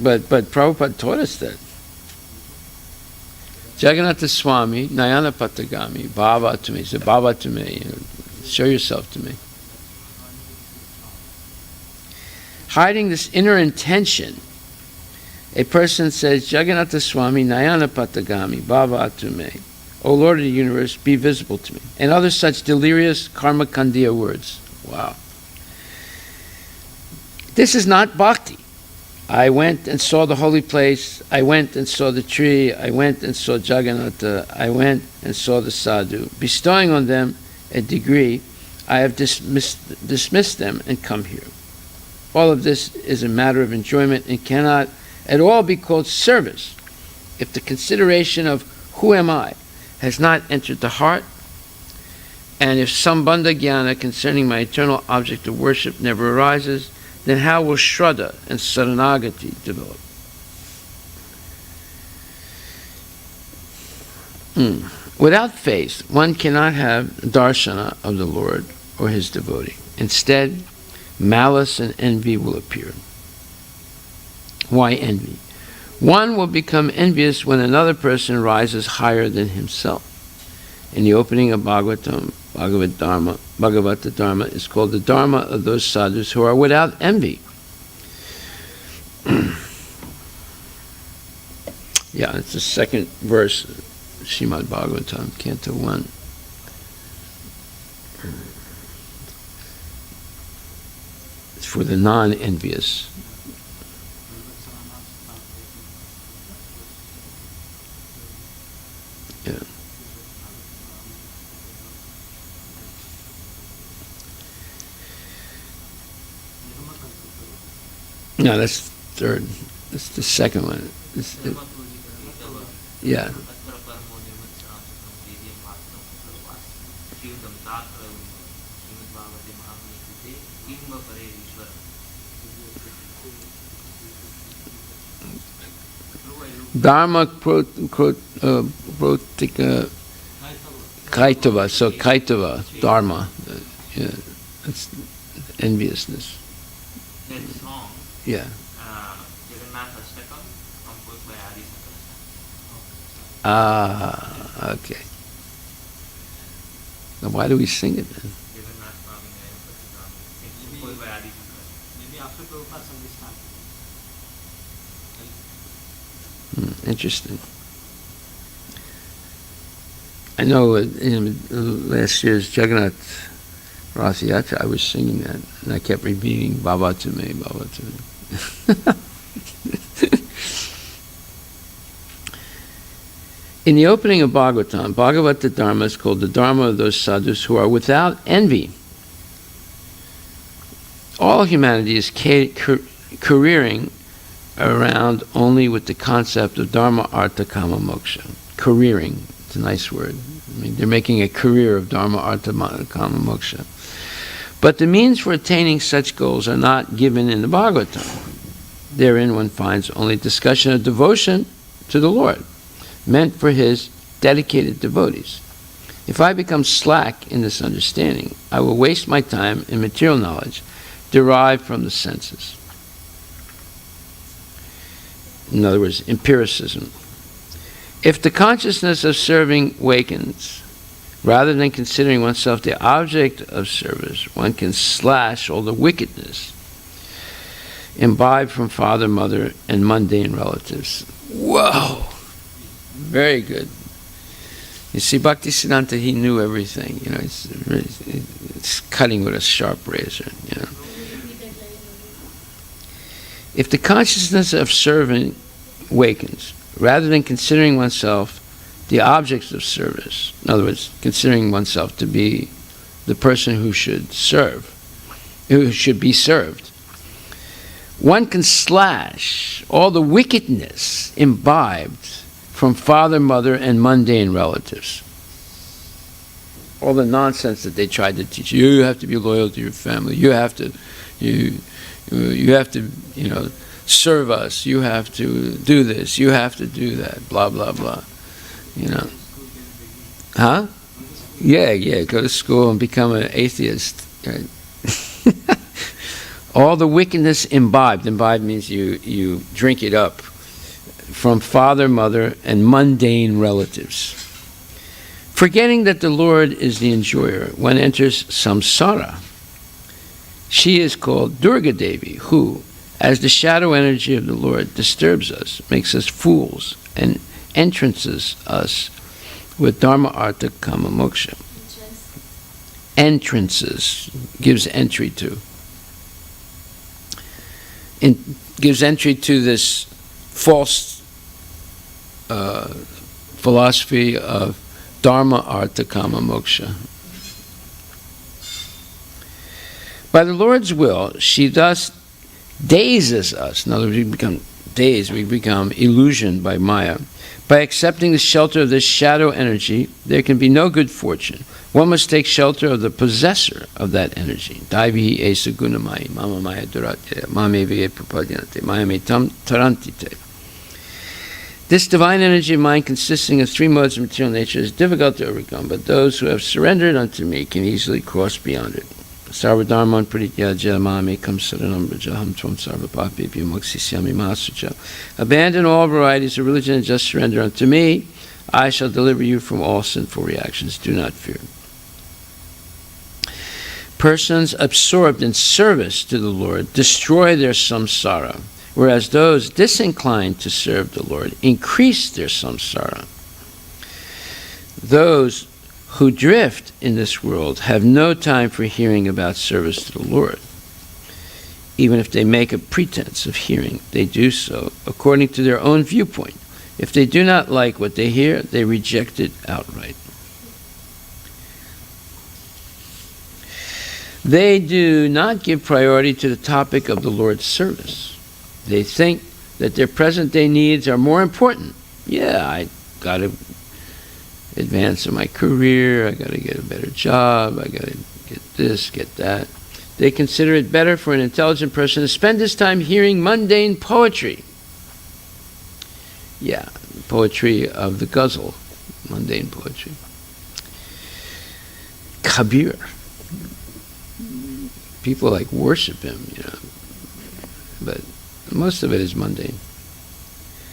But Prabhupada taught us that. Jagannatha Swami, Nayana Patagami, Bhava to me. So Bhava to me. Show yourself to me. Hiding this inner intention, a person says, Jagannatha Swami, Nayana Patagami, Bhava to me. O Lord of the universe, be visible to me. And other such delirious karma kandiya words. Wow. This is not bhakti. I went and saw the holy place. I went and saw the tree. I went and saw Jagannatha. I went and saw the sadhu. Bestowing on them a degree, I have dismissed them and come here. All of this is a matter of enjoyment and cannot at all be called service if the consideration of who am I has not entered the heart, and if sambandha jnana concerning my eternal object of worship never arises, then how will Shraddha and Saranagati develop? Without faith, one cannot have darshana of the Lord or his devotee. Instead, malice and envy will appear. Why envy? One will become envious when another person rises higher than himself. In the opening of Bhagavatam, Bhagavata-dharma is called the dharma of those sadhus who are without envy. Yeah, it's the second verse, Srimad Bhagavatam, Canto 1. It's for the non-envious. Yeah. No, that's third. That's the second one. Yeah. Dharma protika kaitava. So kaitava, dharma. Yeah, that's enviousness. Yeah. Ah, okay. Now why do we sing it then? Interesting. I know in last year's Jagannath Rath Yatra, I was singing that, and I kept repeating Baba to me, Baba to me. In the opening of Bhagavatam, Bhagavata-dharma is called the dharma of those sadhus who are without envy. All humanity is careering around only with the concept of dharma, artha, kama, moksha. Careering, it's a nice word. I mean, they're making a career of dharma, artha, kama, moksha. But the means for attaining such goals are not given in the Bhagavatam. Therein one finds only discussion of devotion to the Lord, meant for his dedicated devotees. If I become slack in this understanding, I will waste my time in material knowledge derived from the senses. In other words, empiricism. If the consciousness of serving wakens, rather than considering oneself the object of service, one can slash all the wickedness imbibed from father, mother, and mundane relatives. Whoa! Very good. You see, Bhaktisiddhanta, he knew everything. You know, it's cutting with a sharp razor. You know, if the consciousness of serving wakens, rather than considering oneself the objects of service, in other words, considering oneself to be the person who should serve, who should be served, one can slash all the wickedness imbibed from father, mother, and mundane relatives. All the nonsense that they tried to teach you. You have to be loyal to your family. You have to, you have to, you know, serve us. You have to do this. You have to do that. Blah blah blah. You know. Huh? Yeah. Go to school and become an atheist. Right? All the wickedness imbibed. Imbibed means you drink it up from father, mother, and mundane relatives. Forgetting that the Lord is the enjoyer, one enters samsara. She is called Durga Devi, who, as the shadow energy of the Lord, disturbs us, makes us fools, and entrances us with dharma, artha, kama, moksha. Entrances, gives entry to. Gives entry to this false philosophy of dharma, artha, kama, moksha. By the Lord's will, she thus dazes us. In other words, we become dazed, we become illusioned by Maya. By accepting the shelter of this shadow energy, there can be no good fortune. One must take shelter of the possessor of that energy. Daivihi esa gunamayi, mama maya durate, mame viye prapadyanate, maya me tam tarantite. This divine energy of mind, consisting of three modes of material nature, is difficult to overcome, but those who have surrendered unto me can easily cross beyond it. Sarvadharman pritya jalamame kam saranam brajaham tvam sarvapapibhyo moksisyami masucha. Abandon all varieties of religion and just surrender unto me. I shall deliver you from all sinful reactions. Do not fear. Persons absorbed in service to the Lord destroy their samsara, whereas those disinclined to serve the Lord increase their samsara. Those who drift in this world have no time for hearing about service to the Lord. Even if they make a pretense of hearing, they do so according to their own viewpoint. If they do not like what they hear, they reject it outright. They do not give priority to the topic of the Lord's service. They think that their present-day needs are more important. Yeah, I got to advance in my career, I got to get a better job, I got to get this, get that. They consider it better for an intelligent person to spend his time hearing mundane poetry. Yeah, poetry of the ghazal, mundane poetry. Kabir. People like worship him, you know, but most of it is mundane.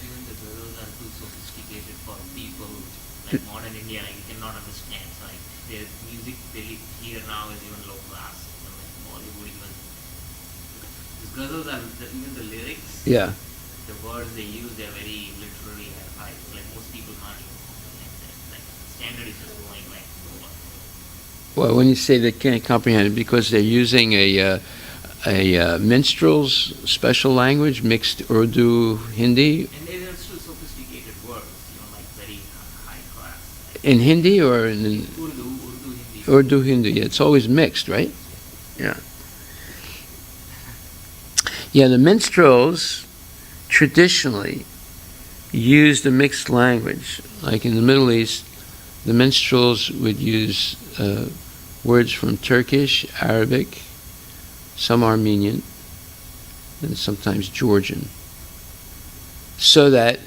Even the girls are too sophisticated for people like modern India, like you cannot understand. So like their music they hear now is even low class, you know, like Bollywood even. These ghazals are even the lyrics. Yeah. The words they use, they're very literary and high. Like most people can't even comprehend that. Like standard is just going like over. Well, when you say they can't comprehend it, because they're using a minstrel's special language, mixed Urdu, Hindi. And they're still sophisticated words, you know, like very high class. In Hindi or in Urdu, Hindi. Urdu, Hindi? Yeah, it's always mixed, right? Yeah. Yeah, the minstrels traditionally used a mixed language. Like in the Middle East, the minstrels would use words from Turkish, Arabic, some Armenian, and sometimes Georgian. So that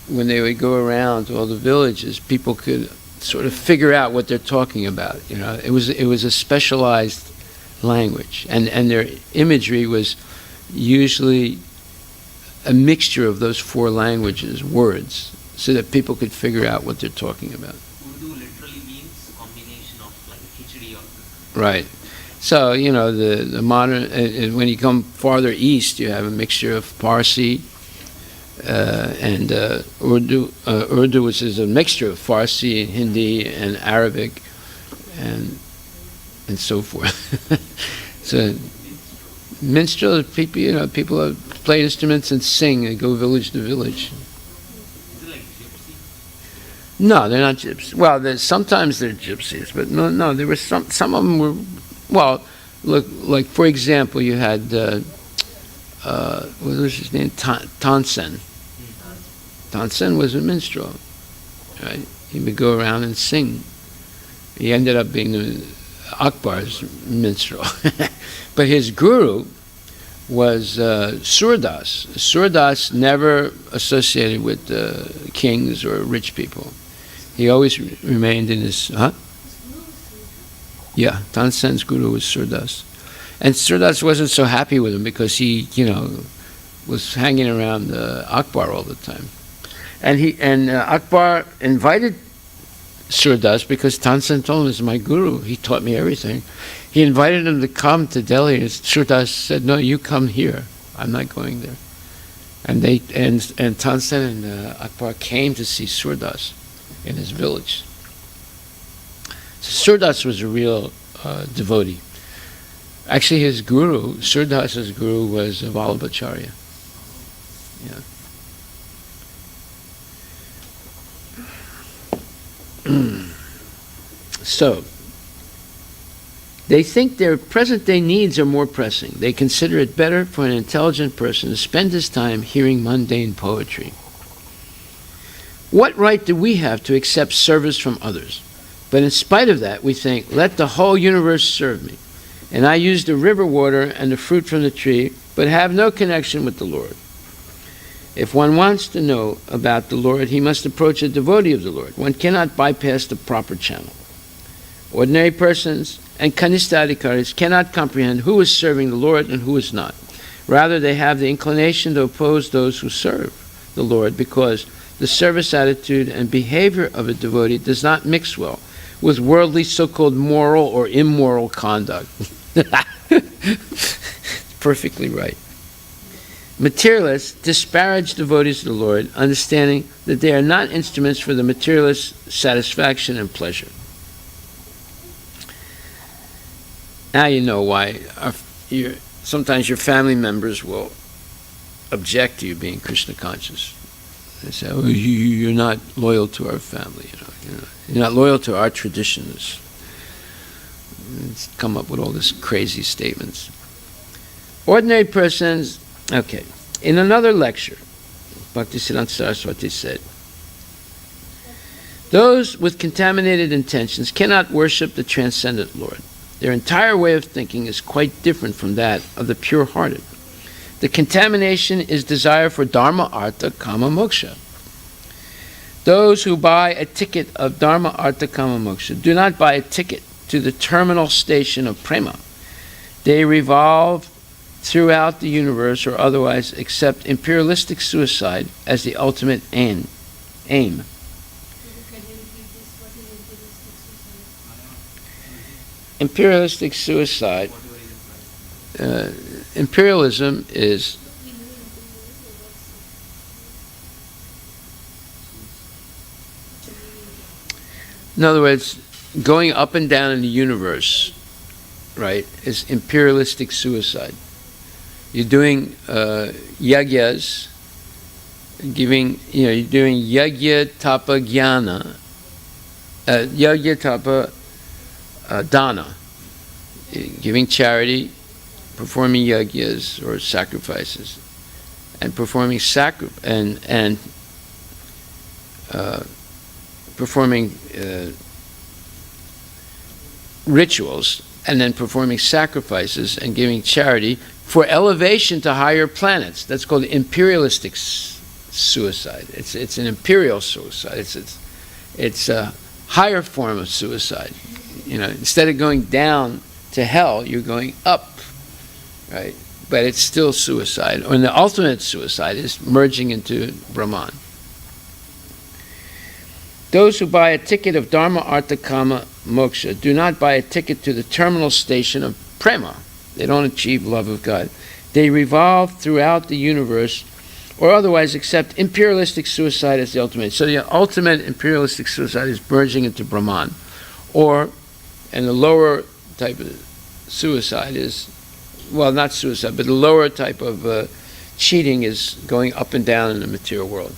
when they would go around to all the villages, people could sort of figure out what they're talking about. You know, it was a specialized language, and their imagery was usually a mixture of those four languages, words, so that people could figure out what they're talking about. Urdu literally means combination of like khichdi or... Right. So, you know, the modern, when you come farther east, you have a mixture of Parsi, and Urdu, which is a mixture of Farsi, Hindi, and Arabic, and so forth. So, minstrel people, people who play instruments and sing. They go village to village. Is it like gypsy? No, they're not gypsies. Well, sometimes they're gypsies, but no. There were some of them were. Well, look, like for example, you had what was his name? Tansen. Tansen was a minstrel, right? He would go around and sing. He ended up being Akbar's minstrel. But his guru was Surdas. Surdas never associated with kings or rich people. He always remained in his... Yeah, Tansen's guru was Surdas. And Surdas wasn't so happy with him because he, was hanging around Akbar all the time. And Akbar invited Surdas because Tansen told him, "This is my guru. He taught me everything." He invited him to come to Delhi, and Surdas said, "No, you come here. I'm not going there." And Tansen and Akbar came to see Surdas in his village. So Surdas was a real devotee. Actually, his guru, Surdas's guru, was Vallabhacharya. Yeah. So, they think their present-day needs are more pressing. They consider it better for an intelligent person to spend his time hearing mundane poetry. What right do we have to accept service from others? But in spite of that, we think, let the whole universe serve me. And I use the river water and the fruit from the tree, but have no connection with the Lord. If one wants to know about the Lord, he must approach a devotee of the Lord. One cannot bypass the proper channel. Ordinary persons and kanistadikaris cannot comprehend who is serving the Lord and who is not. Rather, they have the inclination to oppose those who serve the Lord because the service attitude and behavior of a devotee does not mix well with worldly so-called moral or immoral conduct. Perfectly right. Materialists disparage devotees of the Lord, understanding that they are not instruments for the materialist's satisfaction and pleasure. Now you know why sometimes your family members will object to you being Krishna conscious. They say, "Oh, you're not loyal to our family. You're not loyal to our traditions." It's come up with all these crazy statements. Ordinary persons. Okay. In another lecture, Bhaktisiddhanta Saraswati said, "Those with contaminated intentions cannot worship the transcendent Lord. Their entire way of thinking is quite different from that of the pure-hearted. The contamination is desire for dharma, artha, kama, moksha. Those who buy a ticket of dharma, artha, kama, moksha do not buy a ticket to the terminal station of prema. They revolve throughout the universe or otherwise accept imperialistic suicide as the ultimate aim. Can you repeat this? What is imperialistic suicide? Imperialistic suicide, imperialism is in other words, going up and down in the universe, right, is imperialistic suicide. You're doing yagyas, you're doing yagya tapa jnana, yagya tapa dana, giving charity, performing yagyas or sacrifices, and performing performing rituals, and then performing sacrifices and giving charity for elevation to higher planets. That's called imperialistic suicide. It's an imperial suicide. It's a higher form of suicide. Instead of going down to hell, you're going up, right? But it's still suicide. And the ultimate suicide is merging into Brahman. Those who buy a ticket of dharma, artha, kama, moksha do not buy a ticket to the terminal station of prema. They don't achieve love of God. They revolve throughout the universe or otherwise accept imperialistic suicide as the ultimate. So the ultimate imperialistic suicide is merging into Brahman. And the lower type of suicide is, well, not suicide, but the lower type of cheating is going up and down in the material world.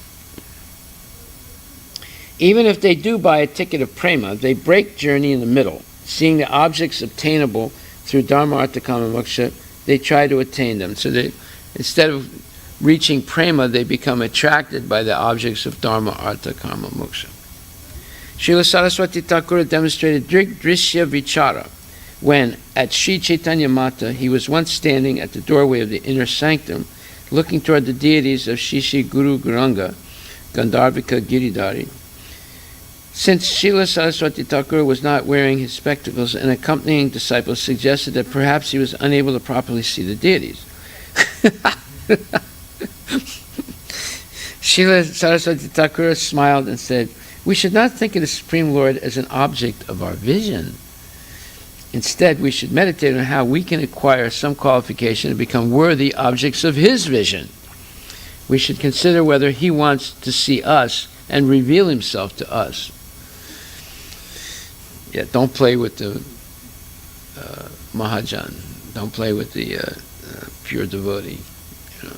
Even if they do buy a ticket of prema, they break journey in the middle. Seeing the objects obtainable through dharma, artha, kama, moksha, they try to attain them. So they, instead of reaching prema, they become attracted by the objects of dharma, artha, kama, moksha. Srila Saraswati Thakur demonstrated drishya vichara when, at Sri Chaitanya Mata, he was once standing at the doorway of the inner sanctum, looking toward the deities of Shishi Guru Guranga, Gandharvika Giridhari. Since Srila Saraswati Thakur was not wearing his spectacles, an accompanying disciple suggested that perhaps he was unable to properly see the deities. Srila Saraswati Thakur smiled and said, "We should not think of the Supreme Lord as an object of our vision. Instead, we should meditate on how we can acquire some qualification to become worthy objects of His vision. We should consider whether He wants to see us and reveal Himself to us." Yeah, don't play with the Mahajan. Don't play with the pure devotee. You know.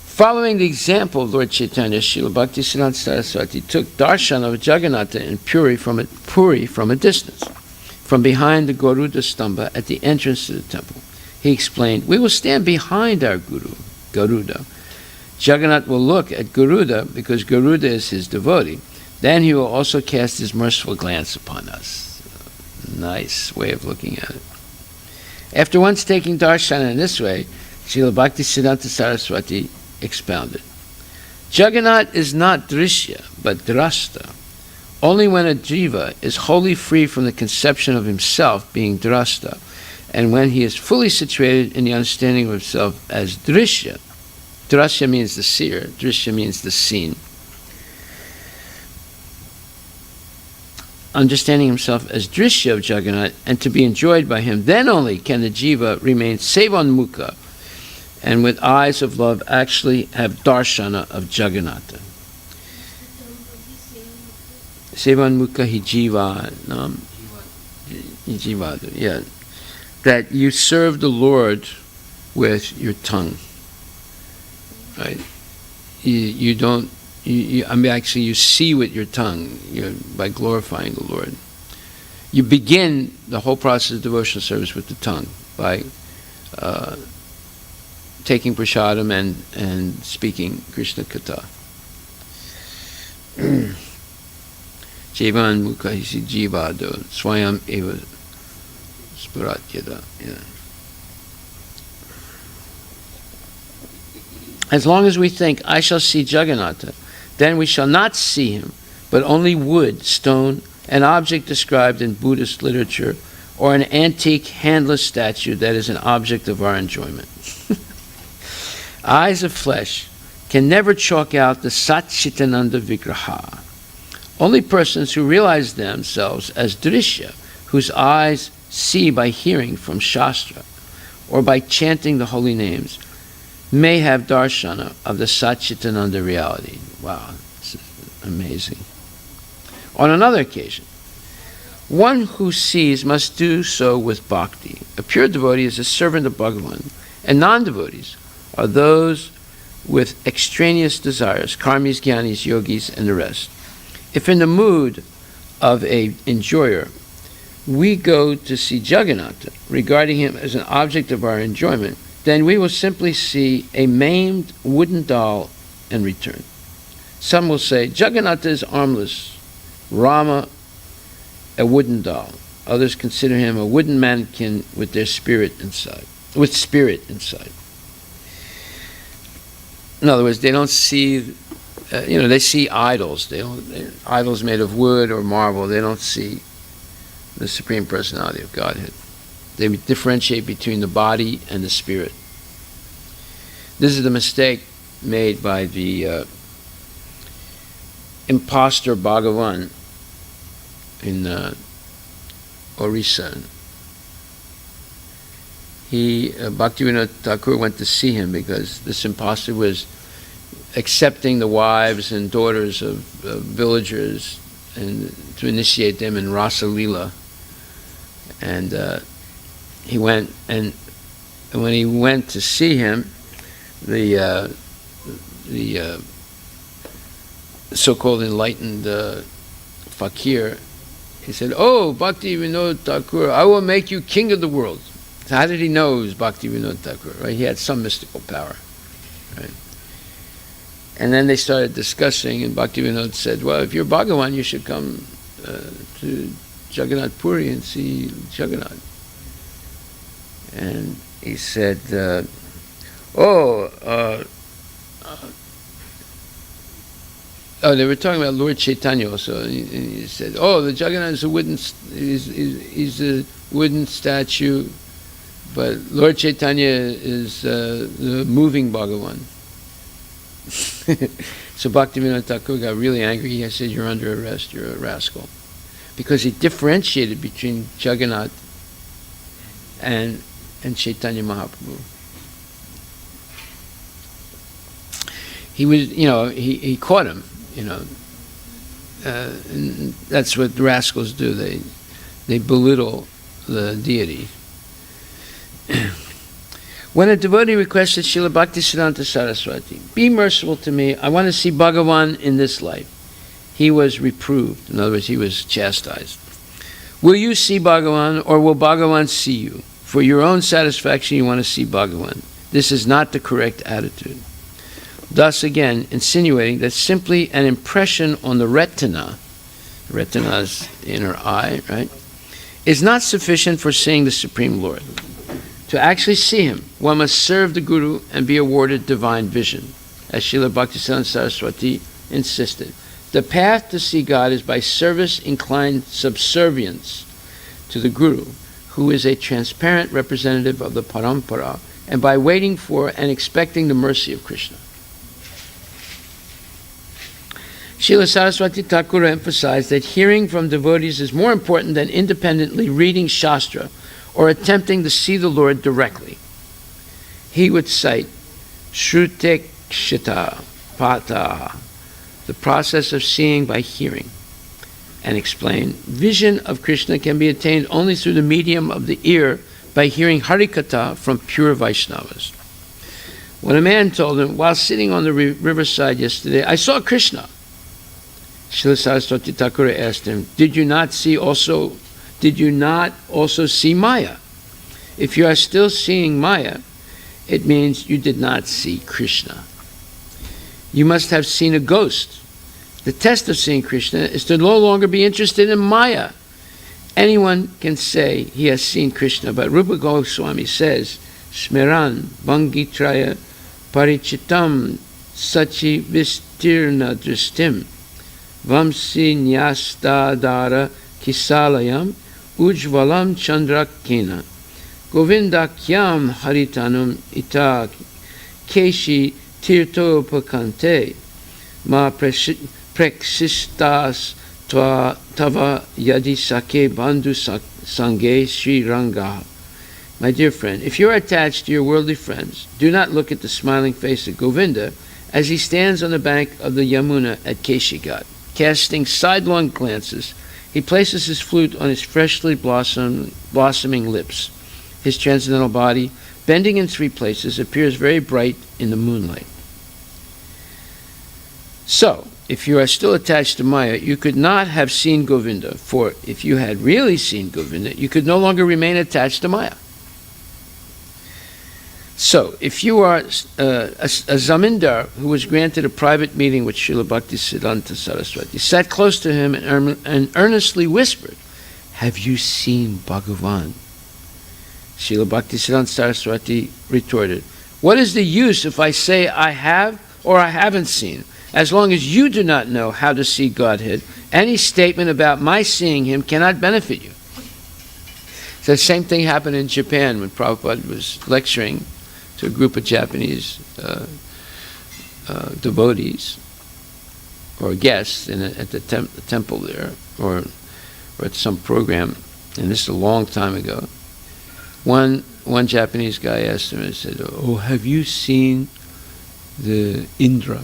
Following the example of Lord Chaitanya, Srila Bhaktisiddhanta Saraswati took Darshana of Jagannatha in Puri from a distance, from behind the Garuda Stamba at the entrance to the temple. He explained, "We will stand behind our Guru, Garuda. Jagannath will look at Garuda because Garuda is his devotee. Then he will also cast his merciful glance upon us." Nice way of looking at it. After once taking Darshana in this way, Srila Bhaktisiddhanta Saraswati expounded, "Jagannath is not drishya, but drasta. Only when a jiva is wholly free from the conception of himself being drasta, and when he is fully situated in the understanding of himself as drishya, drashya means the seer, drishya means the seen, understanding himself as drishya of Jagannath and to be enjoyed by him, then only can the jiva remain sevonmukha and with eyes of love actually have darshana of Jagannatha." Sevonmukha hi jivanam. Jivadu, yeah. That you serve the Lord with your tongue. Right? You don't. You see with your tongue by glorifying the Lord. You begin the whole process of devotional service with the tongue by taking prasadam and speaking Krishna Katha. Jivan mukha hisi jivado swayam eva spuratyada. As long as we think, "I shall see Jagannatha," then we shall not see him, but only wood, stone, an object described in Buddhist literature, or an antique handless statue that is an object of our enjoyment. Eyes of flesh can never chalk out the Sat Chitananda Vigraha. Only persons who realize themselves as drishya, whose eyes see by hearing from Shastra, or by chanting the holy names, may have darshana of the Satchitananda reality. Wow, this is amazing. On another occasion, one who sees must do so with bhakti. A pure devotee is a servant of Bhagavan, and non-devotees are those with extraneous desires, karmis, jnanis, yogis, and the rest. If in the mood of an enjoyer, we go to see Jagannatha, regarding him as an object of our enjoyment, then we will simply see a maimed wooden doll and return. Some will say, "Jagannatha is armless, Rama a wooden doll." Others consider him a wooden mannequin with their spirit inside. In other words, they don't see, they see idols. Idols made of wood or marble. They don't see the Supreme Personality of Godhead. They differentiate between the body and the spirit. This is the mistake made by the imposter Bhagavan in Orissa. Bhaktivinoda Thakur went to see him because this impostor was accepting the wives and daughters of villagers and to initiate them in Rasa Lila. And he went, and when he went to see him, the so-called enlightened fakir, he said, "Oh, Bhakti Vinod Thakur, I will make you king of the world." So how did he know it was Bhakti Vinod Thakur? Right? He had some mystical power. Right? And then they started discussing, and Bhakti Vinod said, "Well, if you're Bhagavan, you should come to Jagannath Puri and see Jagannath." And he said, they were talking about Lord Chaitanya also. And he said, "Oh, the Jagannath is a wooden statue, but Lord Chaitanya is the moving Bhagavan." So Bhaktivinoda Thakur got really angry. He said, "You're under arrest. You're a rascal," because he differentiated between Jagannath and Chaitanya Mahaprabhu. He was, he caught him. And that's what rascals do. They belittle the deity. When a devotee requested Srila Bhaktisiddhanta Saraswati, "Be merciful to me, I want to see Bhagavan in this life," he was reproved. In other words, he was chastised. "Will you see Bhagavan, or will Bhagavan see you? For your own satisfaction, you want to see Bhagavan. This is not the correct attitude." Thus again insinuating that simply an impression on the retina is the inner eye, right, is not sufficient for seeing the Supreme Lord. To actually see him, one must serve the Guru and be awarded divine vision. As Srila Bhaktisiddhanta Saraswati insisted, the path to see God is by service-inclined subservience to the Guru, who is a transparent representative of the Parampara, and by waiting for and expecting the mercy of Krishna. Srila Saraswati Thakur emphasized that hearing from devotees is more important than independently reading Shastra or attempting to see the Lord directly. He would cite Shrutekshita Pataha, the process of seeing by hearing, and explain, vision of Krishna can be attained only through the medium of the ear by hearing Harikatha from pure Vaishnavas. When a man told him, while sitting on the riverside yesterday, "I saw Krishna," Srila Saraswati Thakur asked him, Did you not also see Maya? If you are still seeing Maya, it means you did not see Krishna. You must have seen a ghost. The test of seeing Krishna is to no longer be interested in Maya. Anyone can say he has seen Krishna, but Rupa Goswami says, Smeran Bangitraya Parichitam Sachi Vistirna Dristim Vamsi Nyastadara Kisalayam Ujvalam Chandrakena Govindakyam Haritanum Ita Keshi Tirtopakante Ma Preksistas Tava Yadi Sake Bandhu Sange Sri Ranga. My dear friend, if you are attached to your worldly friends, do not look at the smiling face of Govinda as he stands on the bank of the Yamuna at Keshigat. Casting sidelong glances, he places his flute on his freshly blossoming lips. His transcendental body, bending in 3 places, appears very bright in the moonlight. So, if you are still attached to Maya, you could not have seen Govinda, for if you had really seen Govinda, you could no longer remain attached to Maya. So, if you are a zamindar who was granted a private meeting with Srila Bhaktisiddhanta Saraswati, sat close to him and earnestly whispered, "Have you seen Bhagavan?" Srila Bhaktisiddhanta Saraswati retorted, "What is the use if I say I have or I haven't seen? As long as you do not know how to see Godhead, any statement about my seeing him cannot benefit you." So the same thing happened in Japan when Prabhupada was lecturing to a group of Japanese devotees or guests at the temple there, or at some program, and this is a long time ago. One one Japanese guy asked him, and said, "Oh, have you seen the Indra?"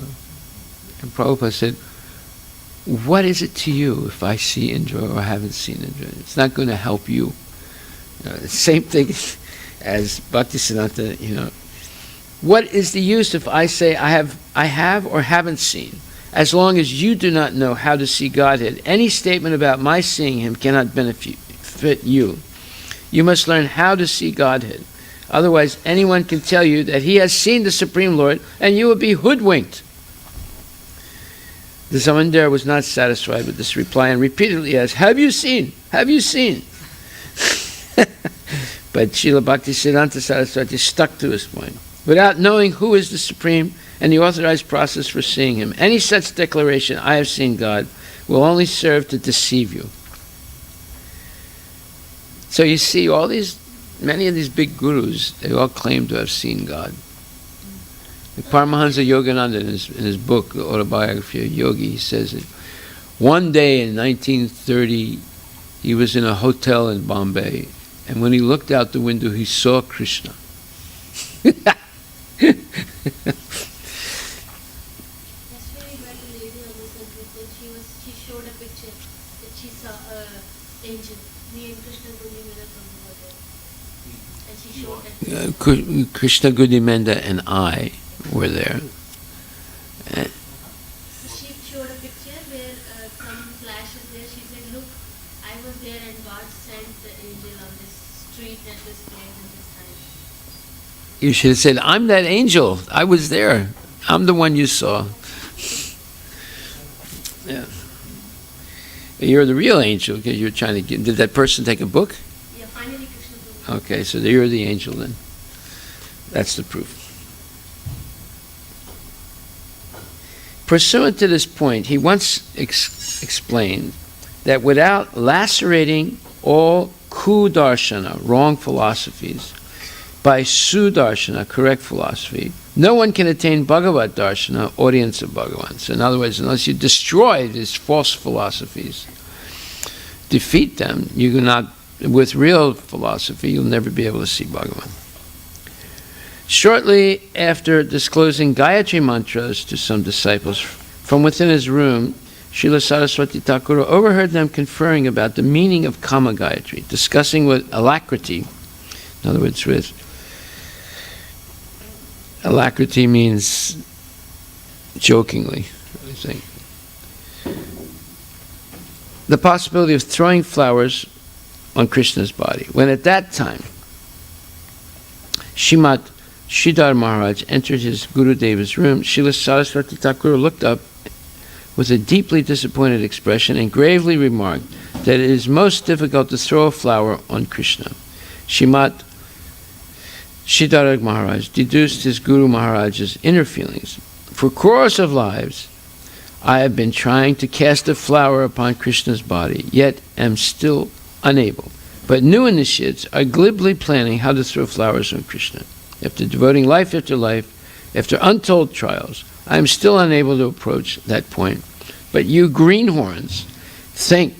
And Prabhupada said, "What is it to you if I see Indra or haven't seen Indra? It's not going to help you." The same thing as Bhaktisiddhanta, What is the use if I say I have or haven't seen? As long as you do not know how to see Godhead, any statement about my seeing Him cannot benefit you. You must learn how to see Godhead. Otherwise, anyone can tell you that he has seen the Supreme Lord, and you will be hoodwinked. The Zamindar was not satisfied with this reply and repeatedly asked, "Have you seen? Have you seen?" But Srila Bhaktisiddhanta Saraswati stuck to his point. Without knowing who is the Supreme and the authorized process for seeing Him, any such declaration, "I have seen God," will only serve to deceive you. So you see, many of these big gurus, they all claim to have seen God. Like Paramahansa Yogananda, in his book, The Autobiography of Yogi, he says that one day in 1930, he was in a hotel in Bombay, and when he looked out the window, he saw Krishna. Yesterday we met a lady on the circuit, and she showed a picture that she saw an angel. Me and Krishna Gundimela Prabhu were there. And she showed that Krishna Gundimela and I were there. She showed a picture where some flashes there. She said, "Look, I was there and God sent the angel on this street at this place and this time." You should have said, "I'm that angel. I was there. I'm the one you saw." Yeah. You're the real angel because you're trying to get. Did that person take a book? Yeah, finally Krishna Prabhu. Okay, so you're the angel then. That's the proof. Pursuant to this point, he once explained that without lacerating all ku-darshana, wrong philosophies, by su-darshana, correct philosophy, no one can attain Bhagavad-dharma, audience of Bhagavan. So in other words, unless you destroy these false philosophies, defeat them, you cannot, with real philosophy, you'll never be able to see Bhagavan. Shortly after disclosing Gayatri mantras to some disciples from within his room, Srila Saraswati Thakur overheard them conferring about the meaning of Kama Gayatri, discussing with alacrity, in other words, with alacrity means jokingly, I think, the possibility of throwing flowers on Krishna's body. When at that time, Srimat Sridhar Maharaj entered his Gurudeva's room, Srila Saraswati Thakur looked up with a deeply disappointed expression and gravely remarked that it is most difficult to throw a flower on Krishna. Srimat Sridhar Maharaj deduced his Guru Maharaj's inner feelings. For crores of lives, I have been trying to cast a flower upon Krishna's body, yet am still unable. But new initiates are glibly planning how to throw flowers on Krishna. After devoting life after life, after untold trials, I am still unable to approach that point. But you greenhorns think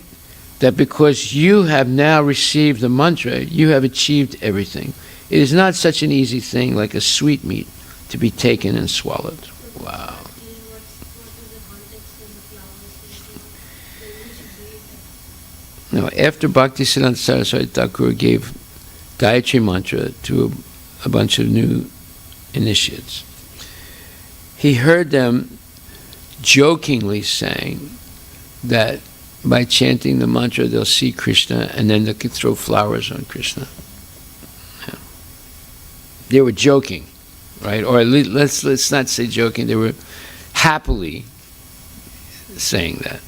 that because you have now received the mantra, you have achieved everything. It is not such an easy thing like a sweetmeat to be taken and swallowed. Wow. What is the context in the flowers? Now, after Bhaktisiddhanta Saraswati Thakur gave Gayatri mantra to a bunch of new initiates, he heard them jokingly saying that by chanting the mantra they'll see Krishna and then they could throw flowers on Krishna. Yeah. They were joking, right? Or at least let's not say joking, they were happily saying that.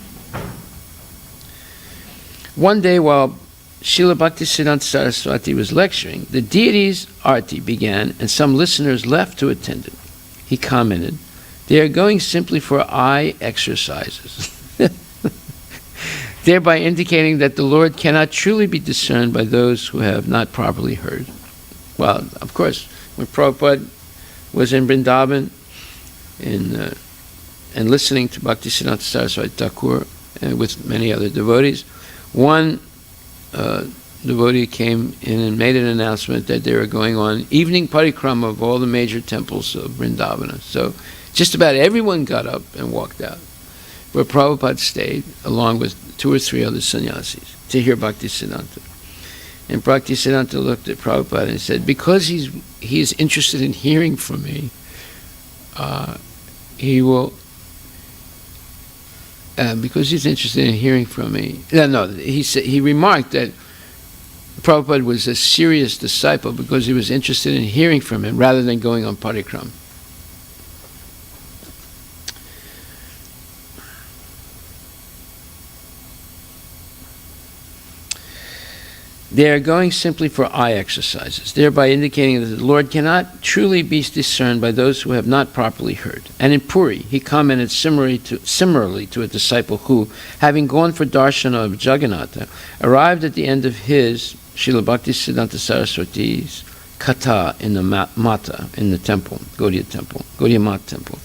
One day while Srila Bhaktisiddhanta Saraswati was lecturing, the deity's arati began and some listeners left to attend it. He commented, "They are going simply for eye exercises," thereby indicating that the Lord cannot truly be discerned by those who have not properly heard. Well, of course, when Prabhupada was in Vrindavan and listening to Bhaktisiddhanta Saraswati Thakur with many other devotees, one devotee came in and made an announcement that they were going on evening parikrama of all the major temples of Vrindavana. So just about everyone got up and walked out, where Prabhupada stayed, along with 2 or 3 other sannyasis, to hear Bhaktisiddhanta. And Bhaktisiddhanta looked at Prabhupada and said, because he's interested in hearing from me, because he's interested in hearing from me. He remarked that Prabhupada was a serious disciple because he was interested in hearing from him rather than going on parikram. They are going simply for eye exercises, thereby indicating that the Lord cannot truly be discerned by those who have not properly heard. And in Puri, he commented similarly to a disciple who, having gone for Darshana of Jagannatha, arrived at the end of his, Srila Bhaktisiddhanta Saraswati's, Katha in the Mata, in the temple, Gaudiya Mat temple,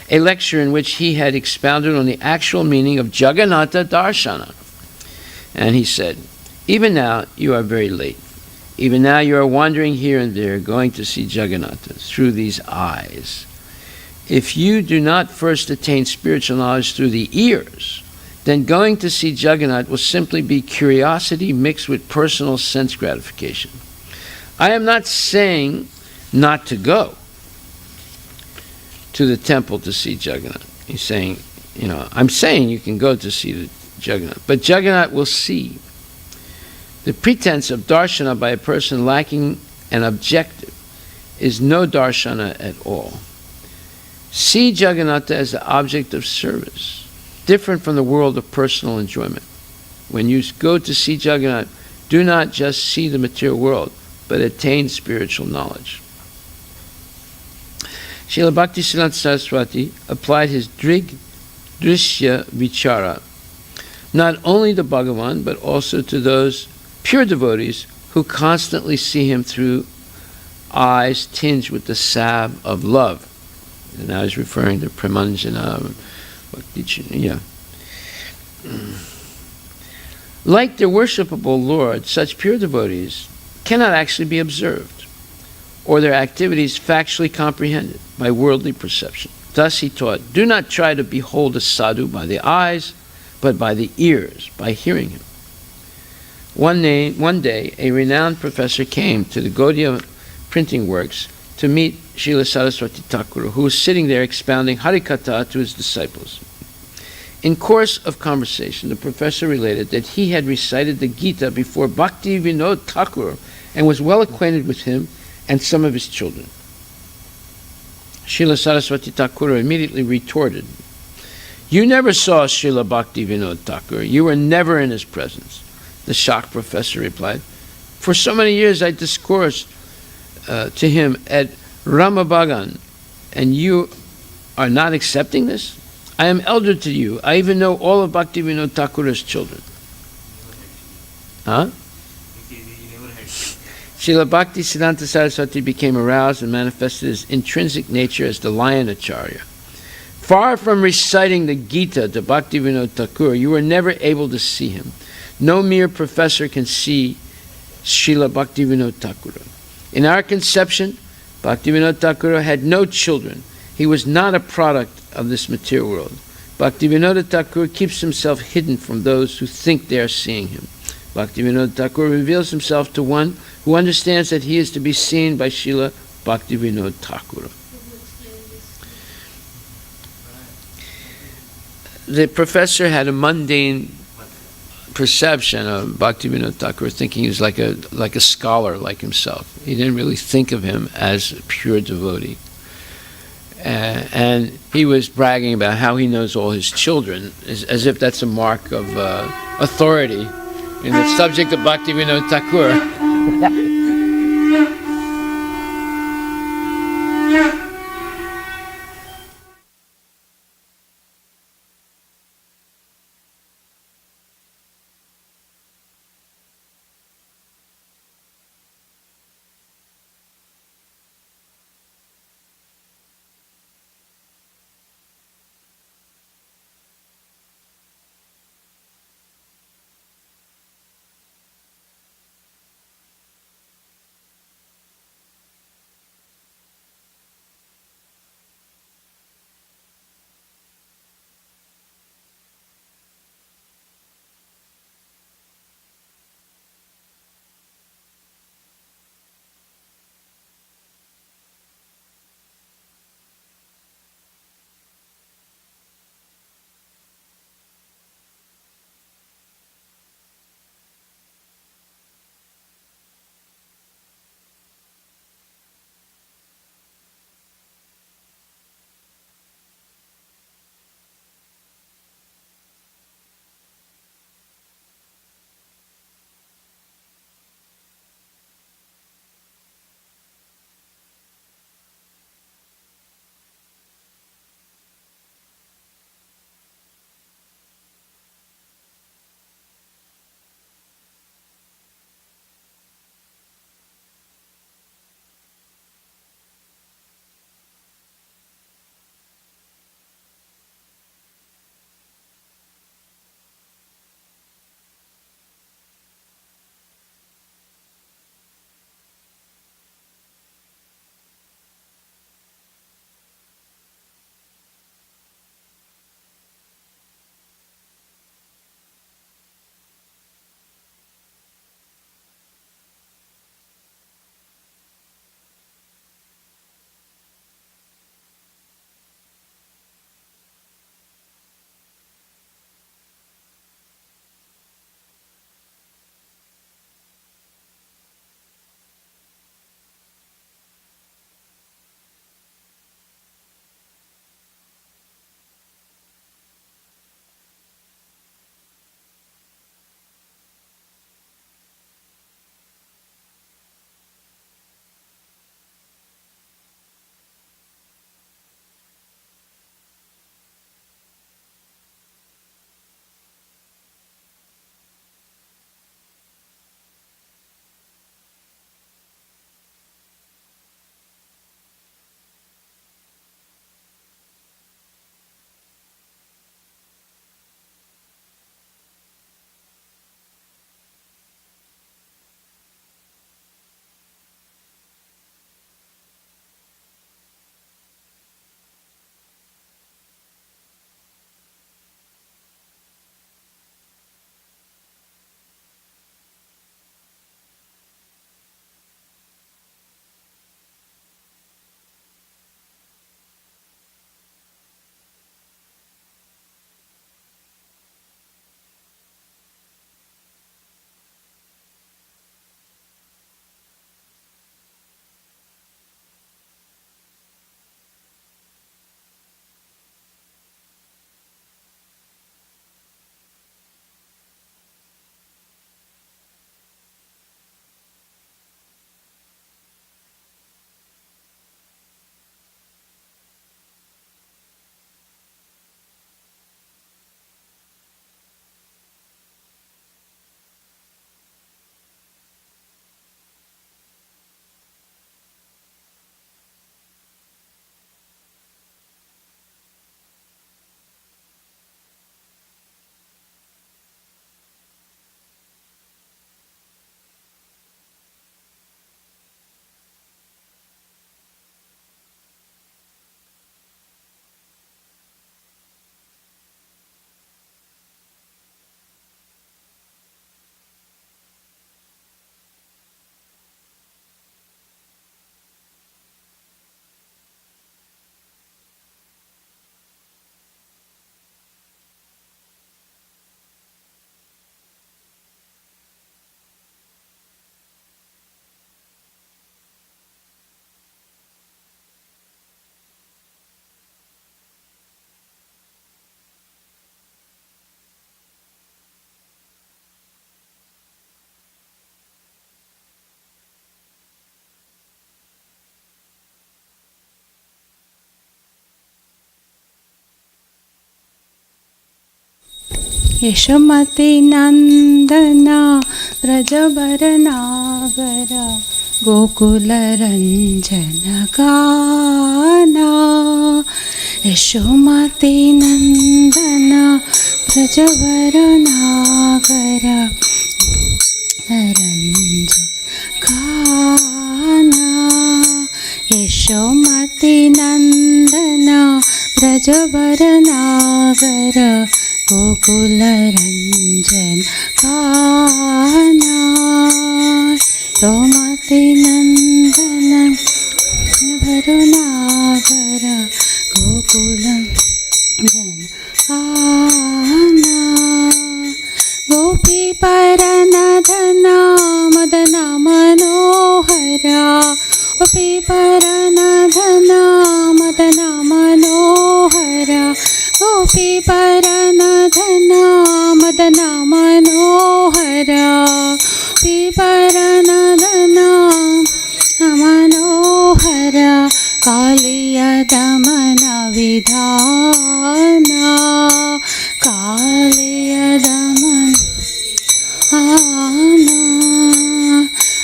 a lecture in which he had expounded on the actual meaning of Jagannatha Darshana. And he said, even now, you are very late. Even now, you are wandering here and there, going to see Jagannatha through these eyes. If you do not first attain spiritual knowledge through the ears, then going to see Jagannath will simply be curiosity mixed with personal sense gratification. I am not saying not to go to the temple to see Jagannath. He's saying, I'm saying you can go to see the Jagannath, but Jagannath will see. The pretense of darshana by a person lacking an objective is no darshana at all. See Jagannatha as the object of service, different from the world of personal enjoyment. When you go to see Jagannath, do not just see the material world, but attain spiritual knowledge. Srila Bhaktisiddhanta Saraswati applied his drishya vichara not only to Bhagavan, but also to those pure devotees who constantly see him through eyes tinged with the salve of love. And I was referring to Premanjana. Like their worshipable Lord, such pure devotees cannot actually be observed, or their activities factually comprehended by worldly perception. Thus he taught, do not try to behold a sadhu by the eyes, but by the ears, by hearing him. One day, a renowned professor came to the Gaudiya printing works to meet Srila Saraswati Thakur, who was sitting there expounding Harikatha to his disciples. In course of conversation, the professor related that he had recited the Gita before Bhakti Vinod Thakur and was well acquainted with him and some of his children. Srila Saraswati Thakur immediately retorted, you never saw Srila Bhakti Vinod Thakur. You were never in his presence. The shocked professor replied, for so many years I discoursed to him at Ramabagan, and you are not accepting this? I am elder to you. I even know all of Bhakti Vinod Thakur's children. Huh? Srila Bhaktisiddhanta Saraswati became aroused and manifested his intrinsic nature as the lion Acharya. Far from reciting the Gita to Bhakti Vinod Thakur, you were never able to see him. No mere professor can see Srila Bhakti Vinod Thakur. In our conception, Bhakti Vinod Thakur had no children. He was not a product of this material world. Bhakti Vinod Thakur keeps himself hidden from those who think they are seeing him. Bhakti Vinod Thakur reveals himself to one who understands that he is to be seen by Srila Bhakti Vinod Thakur. The professor had a mundane perception of Bhakti Vinod Thakur, thinking he was like a scholar like himself. He didn't really think of him as a pure devotee. And he was bragging about how he knows all his children, as if that's a mark of authority in the subject of Bhakti Vinod Thakur. Yashomati नंदना व्रजवरनागरा गोकुलरञ्जन गाना यशोमती नंदना व्रजवरनागरा रञ्जन गाना यशोमती नंदना व्रजवरनागरा गोकुलरञ्जन गाना यशोमती नंदना भरुनागरा गोकुलरञ्जन गाना गोपी परनधना मदना मनोहरा गोपी परनधना मदना मनोहरा गोपी परनधना मदना मनोहरा गोपी परनधना मनोहरा कालिय दमन विधाना कालिय दमन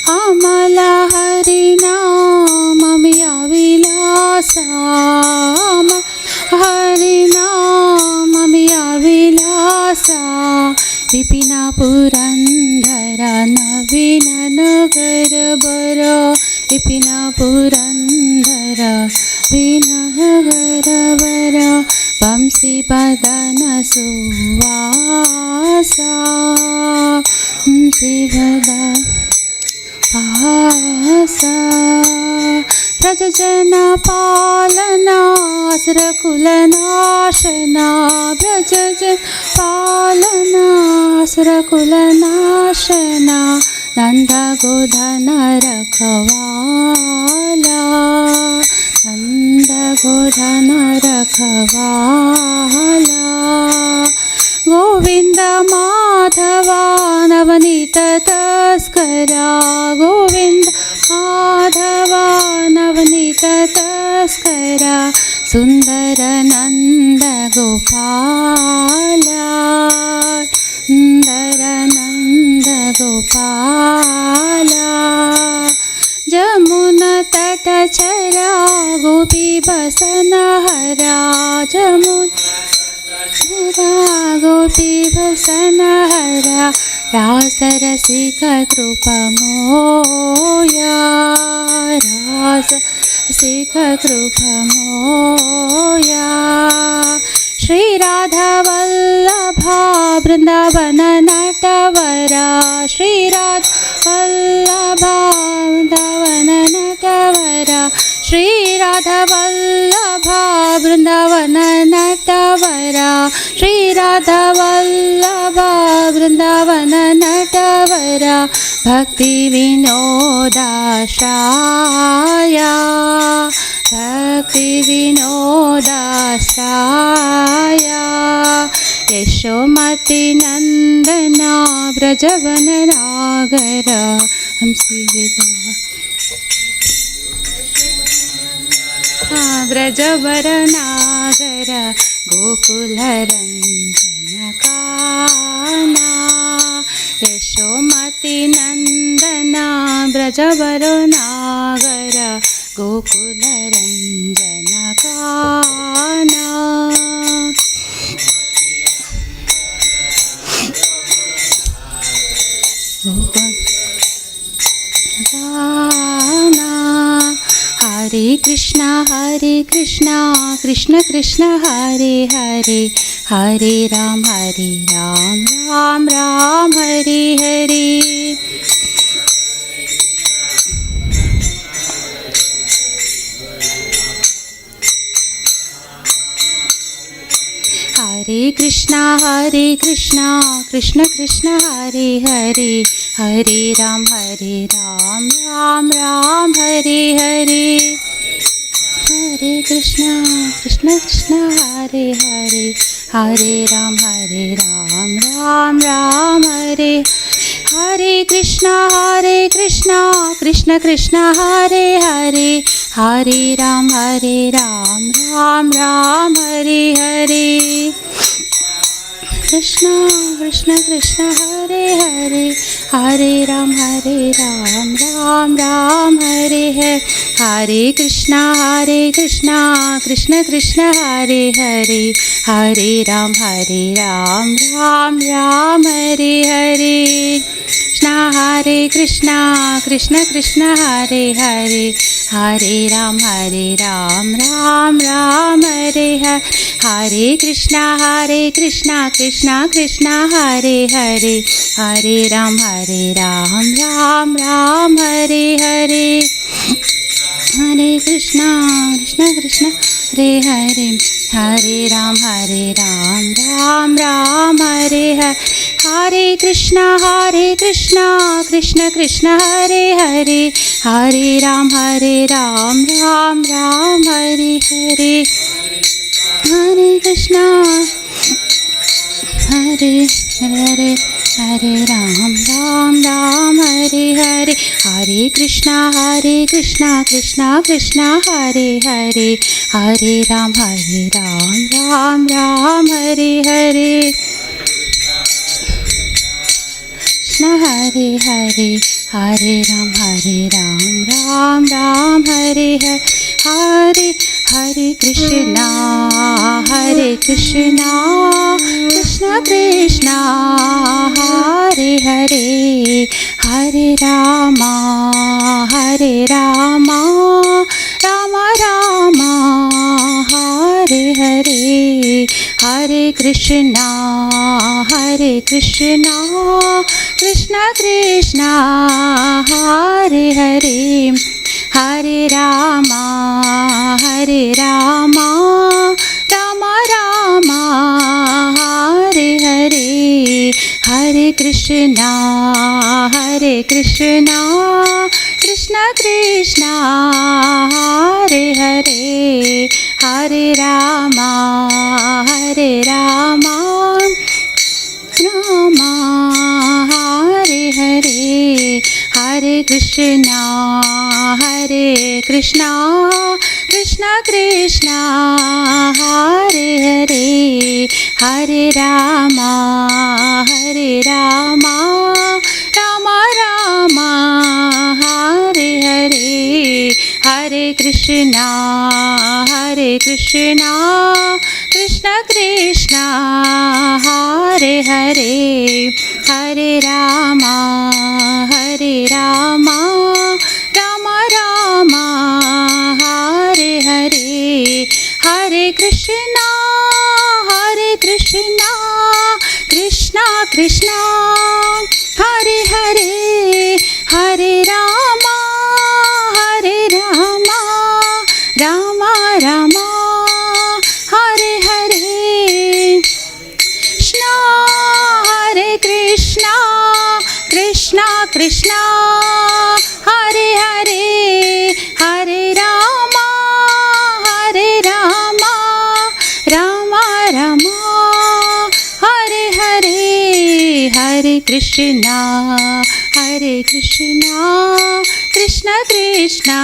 अमल हरिनाम विलासा हरिनाम विलासा विपिन पुरंदर नवीन नगर बर Vipin Purandar win नगर बर वंशी बदन सुवासा वंशी बदन आसा ब्रजजन पालना असुरकुलनाशना ब्रजजन पालना असुरकुलनाशना नंद गोधन रखवाला नंद गोधन रखवाला गोविंद माधवा नवनीत तस्करा गोविंद माधवा नवनीत तस्करा सुंदर नंद गोपाला सुंदर नंद गोपाला जमुना तट छरा गोपी बसन हरा जमुना गोपी बसन हरा रास रसिक कृप मोया रास रसिक कृप मोया श्री राधा वल्लभा वृंदावन नटवरा श्री राधा वल्लभा वृंदावन नटवरा श्री राधा वल्लभा वृंदावन नटवरा श्री राधा वल्लभा वृंदावन नटवरा भक्ति विनोदाश्राया भक्ति विनोदाश्राया यशोमती नंदना ब्रजवन नागर हंसी विदा ब्रजवर नागर गोकुलरञ्जन गाना यशोमती नंदना ब्रजवर नागर गोकुलरञ्जन गाना हरे Krishna Krishna Krishna Hare Hare Hare Ram Ram Ram Hare Hare Hare Krishna Krishna Krishna Hare Hare Hare Ram Ram Ram Hare Hare Hare Krishna Krishna Hare Hare Hare Ram Ram Ram Hare Hare Krishna Krishna Krishna Hare Hare Hare Ram Ram Ram Hare Hare Krishna Krishna Krishna Hare Hare Hare Ram Ram Ram Hare Hare Hare Krishna Krishna Krishna Hare Hare Hare Ram Ram Ram Hare Hare Krishna Krishna Krishna Hare Hare Hare Ram Ram Ram Hare Hare Hare Krishna Krishna Krishna Hare Hare Hare Ram Ram Hare Hare Hare Krishna Krishna Krishna Hare Hare Hare Ram Ram Hare Hare Hare Krishna Krishna Krishna Hare Hare Hare Ram Ram Hare Hare Hare Krishna Hare Hare Hare Ram Ram Hare Hare Hare Krishna Krishna Krishna Hare Hare Hare Ram Ram Hare Hare Krishna Hare Hare Hare Ram Ram Hare Hare Hare Krishna Krishna Krishna Hare Hare Hare Rama Rama Rama Hare Hare Hare Krishna Krishna Krishna Hare Hare Hare Rama Rama Rama Hare Hare Hare Krishna Krishna Krishna Hare Hare Hare Rama Rama Rama Hare Hare Hare Krishna Krishna Krishna Hare Hare Hare Rama Rama Rama Hare Hare Hare Krishna Krishna Krishna Hare Hare Hare Rama Rama Rama Hare Hare Hare Krishna Krishna Krishna Hare Hare Hare Rama Rama Rama Hare Hare Krishna Krishna Hare Hare Hare Rama Rama Rama Hare Hare Hare Krishna Krishna Krishna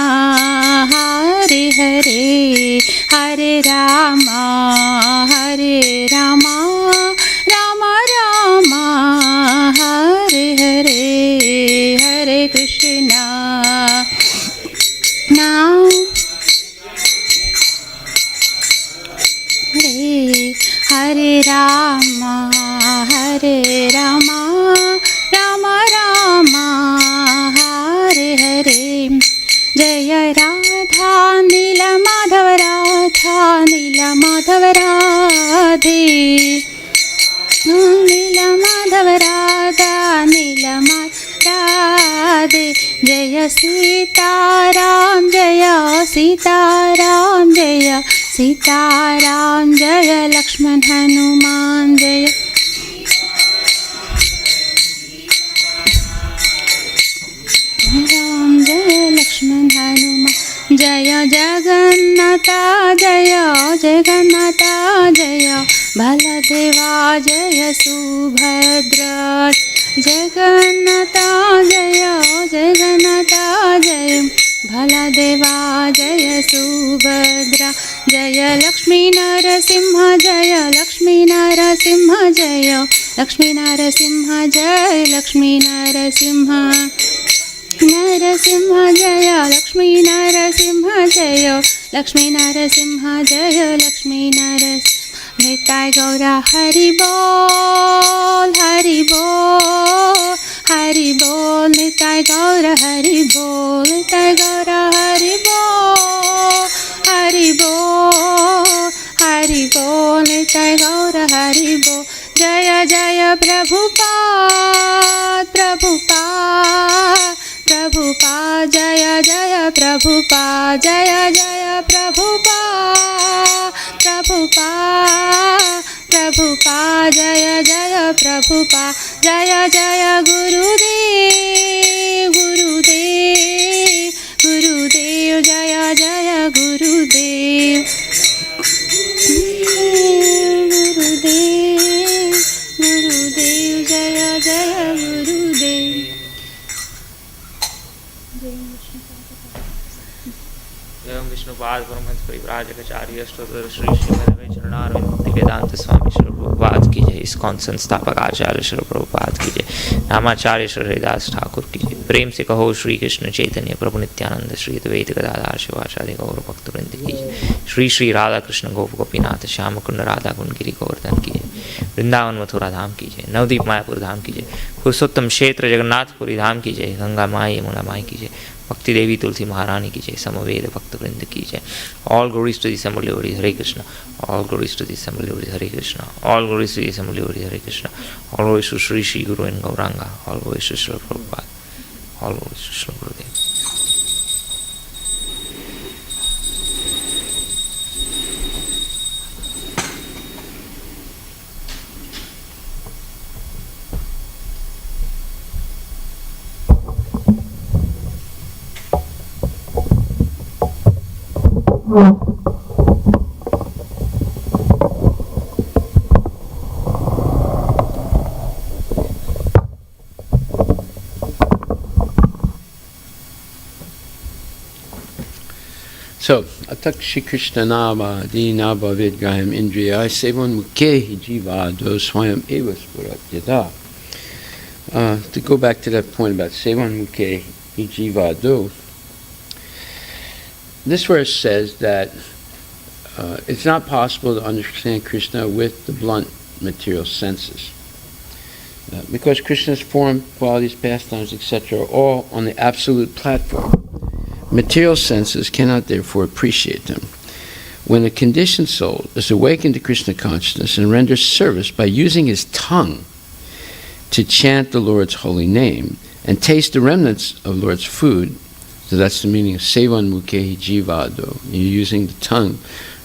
Hare Hare Hare Rama Rama Rama Hare Hare Hare Krishna. Now Hare Rama Rama Rama Hare Hare Jaya Radha Nila Madhava Radha Nila Madhava Radhe Nila Madhava Radha Nila Madhava Radhe Jaya Sitaram Jaya Sitaram Jaya Sitaram Jaya Lakshman Hanuman Jaya Ram Jaya Lakshman Hanuman Jaya Jagannatha Jaya Jagannatha Jaya Baladeva Jaya Subhadra Jagannatha Jaya Jagannatha Jaya Baladeva Jaya Subhadra Jaya Lakshmi Narasimha, Jaya Lakshmi Narasimha, Jaya Lakshmi Narasimha, Jaya Lakshmi Narasimha. Narasimha Jaya Lakshmi Narasimha Jaya Lakshmi Narasimha Jaya Lakshmi Narasimha. Nitai Gaura Hari Bol, Hari Bol, Hari Bol. Nitai Gaura Hari Bol, Nitai Gaura Hari Bol, Hari Bol, Hari Bol. Nitai Gaura Hari Bol. Jaya Jaya Prabhupada, Prabhupada, Prabhupada. Jaya Jaya Prabhupada, Jaya Jaya Prabhupada, Prabhupada, Prabhupada. Jaya Jaya Prabhupada, Jaya Jaya Gurudev, Gurudev, Gurudev. Jaya Jaya Gurudev, Gurudev, Gurudev. Jaya Jaya Gurudev. एवं विष्णुपाद परमहंस परिव्राजक आचार्य स्तोत्र श्री श्रीमद चरणारविंद भक्ति वेदांत स्वामी श्री प्रभुपाद की जय। ISKCON संस्थापक आचार्य श्री प्रभुपाद की जय। नामाचार्य श्री हरिदास ठाकुर की जय। प्रेम से कहो श्री कृष्ण चैतन्य प्रभु नित्यानंद श्री अद्वैत गदाधर शिवाचार्य गौर भक्तवृंद की जय। श्री श्री राधा कृष्ण गोप गोपीनाथ श्याम कुंड राधा कुंड गिरी गोवर्धन की जय। वृंदावन मथुरा धाम की जय। नवदीप मायापुर धाम की जय। पुरुषोत्तम क्षेत्र जगन्नाथपुरी धाम की जय। गंगा माई यमुना माई की जय। भक्ति देवी तुलसी महारानी की जय। समवेद भक्तवृंद की जय। All glories to the assembly Lord Hare Krishna. All glories to the assembly Lord Hare Krishna. All glories to the assembly Lord Hare Krishna. All glories to Sri Sri Guru and Gauranga. All glories to Sri Prabhupada. All glories to Sri Gurudev. So, atak Shri Krishna nama dinaba vidgayam indriya sevan mukhe jiva do swayam eva spurat yada. To go back to that point about sevan mukhe jiva do, this verse says that it's not possible to understand Krishna with the blunt material senses. Because Krishna's form, qualities, pastimes, etc. are all on the absolute platform. Material senses cannot therefore appreciate them. When a conditioned soul is awakened to Krishna consciousness and renders service by using his tongue to chant the Lord's holy name and taste the remnants of Lord's food, so that's the meaning of sevan mukhe jivado. You're using the tongue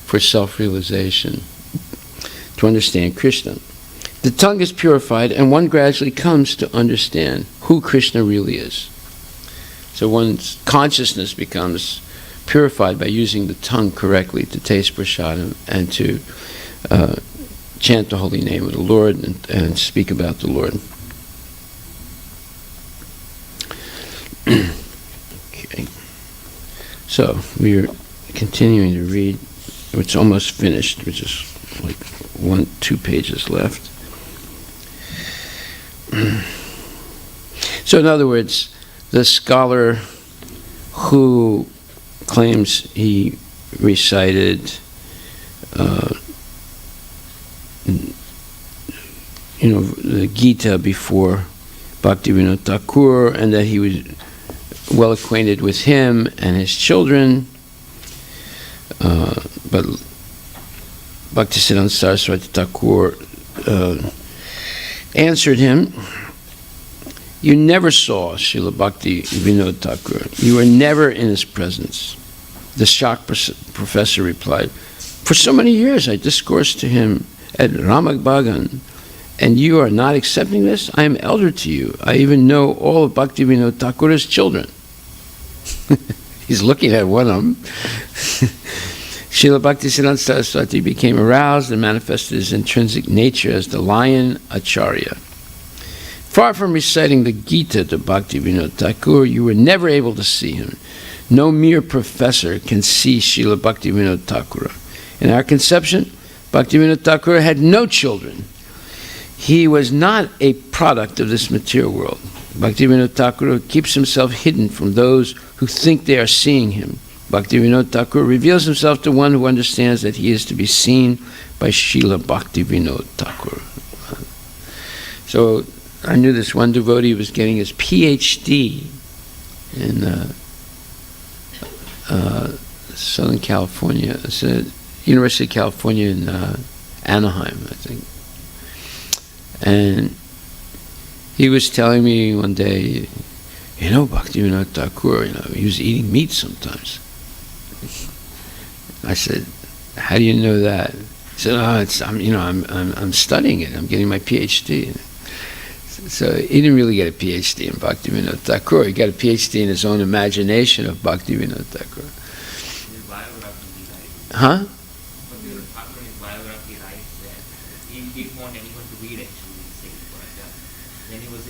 for self-realization to understand Krishna. The tongue is purified and one gradually comes to understand who Krishna really is. So one's consciousness becomes purified by using the tongue correctly to taste prasadam and to chant the holy name of the Lord and speak about the Lord. Okay. So we're continuing to read. It's almost finished, which is like 1-2 pages left. So in other words, the scholar who claims he recited, the Gita before Bhaktivinoda Thakur, and that he was well acquainted with him and his children, but Bhaktisiddhanta Saraswati Thakur answered him, "You never saw Srila Bhakti Vinod Thakur. You were never in his presence." The shocked professor replied, "For so many years I discoursed to him at Ramagbagan, and you are not accepting this? I am elder to you. I even know all of Bhakti Vinod Thakur's children." He's looking at one of them. Srila Bhaktisiddhanta Saraswati became aroused and manifested his intrinsic nature as the lion Acharya. Far from reciting the Gita to Bhakti Vinod Thakur, you were never able to see him. No mere professor can see Srila Bhakti Vinod Thakur. In our conception, Bhaktivinoda Thakur had no children. He was not a product of this material world. Bhaktivinoda Thakur keeps himself hidden from those who think they are seeing him. Bhaktivinoda Thakur reveals himself to one who understands that he is to be seen by Srila Bhaktivinoda Thakur. So I knew this one devotee was getting his PhD in Southern California. It's University of California in Anaheim, I think. And he was telling me one day, Bhaktivinoda Thakur, he was eating meat sometimes. I said, how do you know that? He said, I'm studying it. I'm getting my PhD. So he didn't really get a PhD in Bhaktivinoda Thakur. He got a PhD in his own imagination of Bhaktivinoda Thakur. His biography, right? Huh? Bhaktivinoda Thakur in his biography writes that he didn't want anyone to read actually, he said, but when he was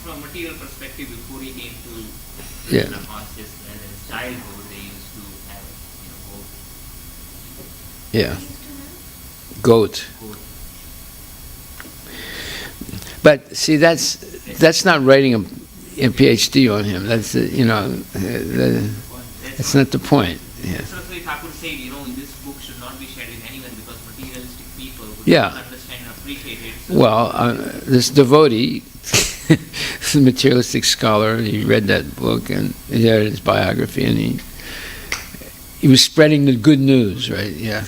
from a material perspective, before he came to Krishna consciousness in his childhood, they used to have goat. Yeah. Goat. But see, that's not writing a PhD on him. That's that's not the point. Yeah. Saraswati Thakur said, this book should not be shared with anyone because materialistic people would not understand and appreciate it. So Well, this devotee, this materialistic scholar, he read that book and he read his biography, and he was spreading the good news, right? Yeah.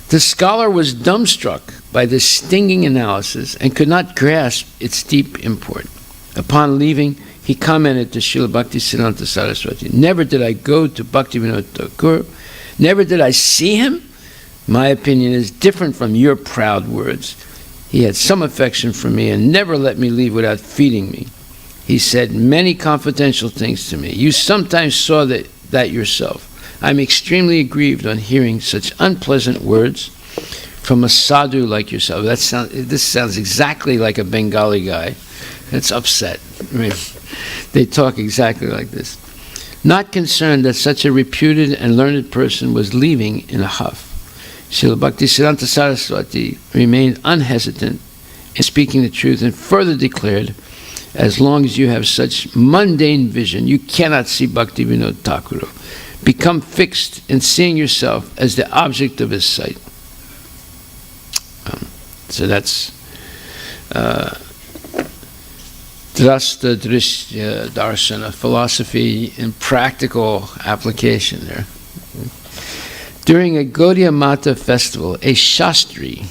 The scholar was dumbstruck by this stinging analysis and could not grasp its deep import. Upon leaving, he commented to Srila Bhaktisiddhanta Saraswati, "Never did I go to Bhaktivinoda Thakur, never did I see him. My opinion is different from your proud words. He had some affection for me and never let me leave without feeding me. He said many confidential things to me. You sometimes saw that yourself. I'm extremely aggrieved on hearing such unpleasant words from a sadhu like yourself." This sounds exactly like a Bengali guy that's upset. I mean, they talk exactly like this. Not concerned that such a reputed and learned person was leaving in a huff, Srila Bhaktisiddhanta Saraswati remained unhesitant in speaking the truth and further declared, "As long as you have such mundane vision, you cannot see Bhaktivinoda Thakur. Become fixed in seeing yourself as the object of his sight." So that's Drasta Drishya Darshana, philosophy in practical application there. During a Gaudiya Mata festival, a Shastri,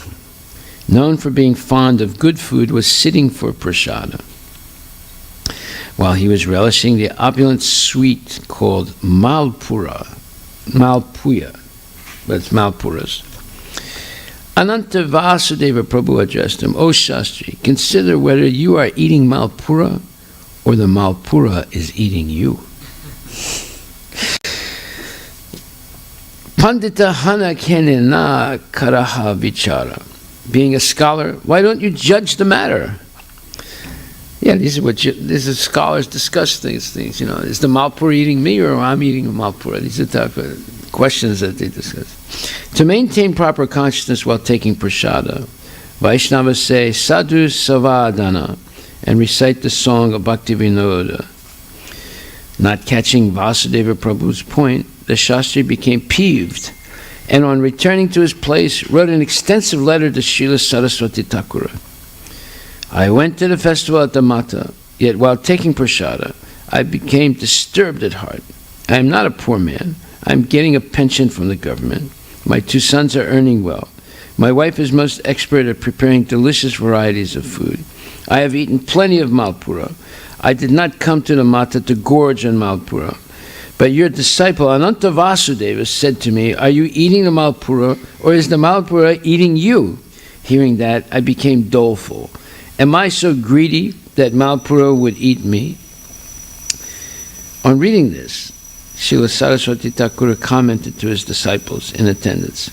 known for being fond of good food, was sitting for Prasada. While he was relishing the opulent sweet called Malpuya, but it's Malpuras, Ananta Vasudeva Prabhu addressed him, "O Shastri, consider whether you are eating Malpura or the Malpura is eating you." Pandita Hana Kenena Karaha Vichara. Being a scholar, why don't you judge the matter? Yeah, this is scholars discuss these things. Is the Malpura eating me or I'm eating the Malpura? These are the type of questions that they discuss. To maintain proper consciousness while taking prasada, Vaishnavas say Sadhu Savadana and recite the song of Bhaktivinoda. Not catching Vasudeva Prabhu's point, the Shastri became peeved and on returning to his place wrote an extensive letter to Srila Saraswati Thakur. "I went to the festival at the Mata, yet while taking prasada, I became disturbed at heart. I am not a poor man. I am getting a pension from the government. My 2 sons are earning well. My wife is most expert at preparing delicious varieties of food. I have eaten plenty of Malpura. I did not come to the Mata to gorge on Malpura. But your disciple Ananta Vasudeva said to me, 'Are you eating the Malpura or is the Malpura eating you?' Hearing that, I became doleful. Am I so greedy that Malpura would eat me?" On reading this, Srila Saraswati Thakur commented to his disciples in attendance,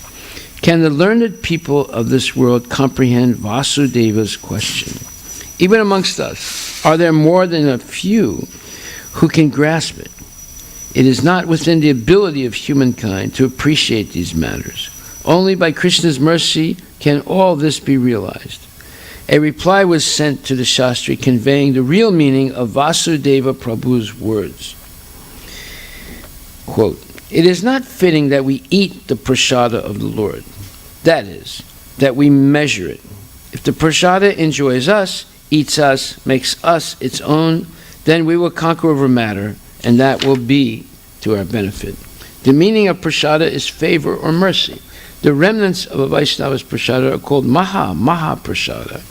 "Can the learned people of this world comprehend Vasudeva's question? Even amongst us, are there more than a few who can grasp it? It is not within the ability of humankind to appreciate these matters. Only by Krishna's mercy can all this be realized. A reply was sent to the Shastri conveying the real meaning of Vasudeva Prabhu's words. Quote, "It is not fitting that we eat the prasada of the Lord. That is, that we measure it. If the prasada enjoys us, eats us, makes us its own, then we will conquer over matter, and that will be to our benefit. The meaning of prasada is favor or mercy. The remnants of a Vaishnava's prasada are called maha prasada.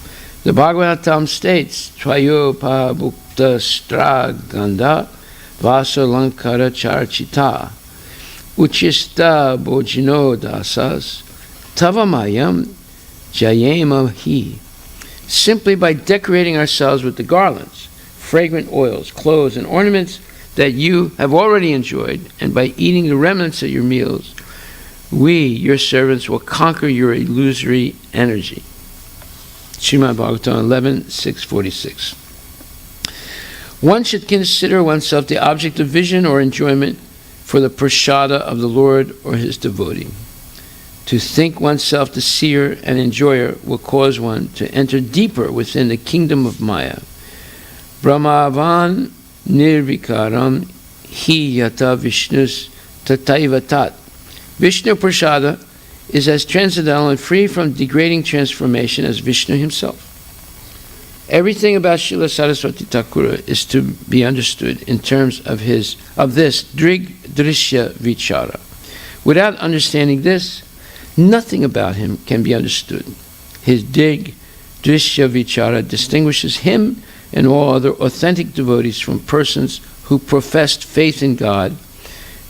The Bhagavata-dharma states, Tvayopa bhukta stra gandha vasalankara charchita uchista bojino dasas tavamayam jayema hi. Simply by decorating ourselves with the garlands, fragrant oils, clothes, and ornaments that you have already enjoyed, and by eating the remnants of your meals, we, your servants, will conquer your illusory energy." Srimad Bhagavatam 11:646. One should consider oneself the object of vision or enjoyment for the prasada of the Lord or his devotee. To think oneself the seer and enjoyer will cause one to enter deeper within the kingdom of Maya. Brahmavan nirvikaram hi yata vishnus tataiva tat. Vishnu prasada is as transcendental and free from degrading transformation as Vishnu himself. Everything about Srila Saraswati Thakura is to be understood in terms of this drig drishya vichara. Without understanding this, nothing about him can be understood. His drig drishya vichara distinguishes him and all other authentic devotees from persons who professed faith in God,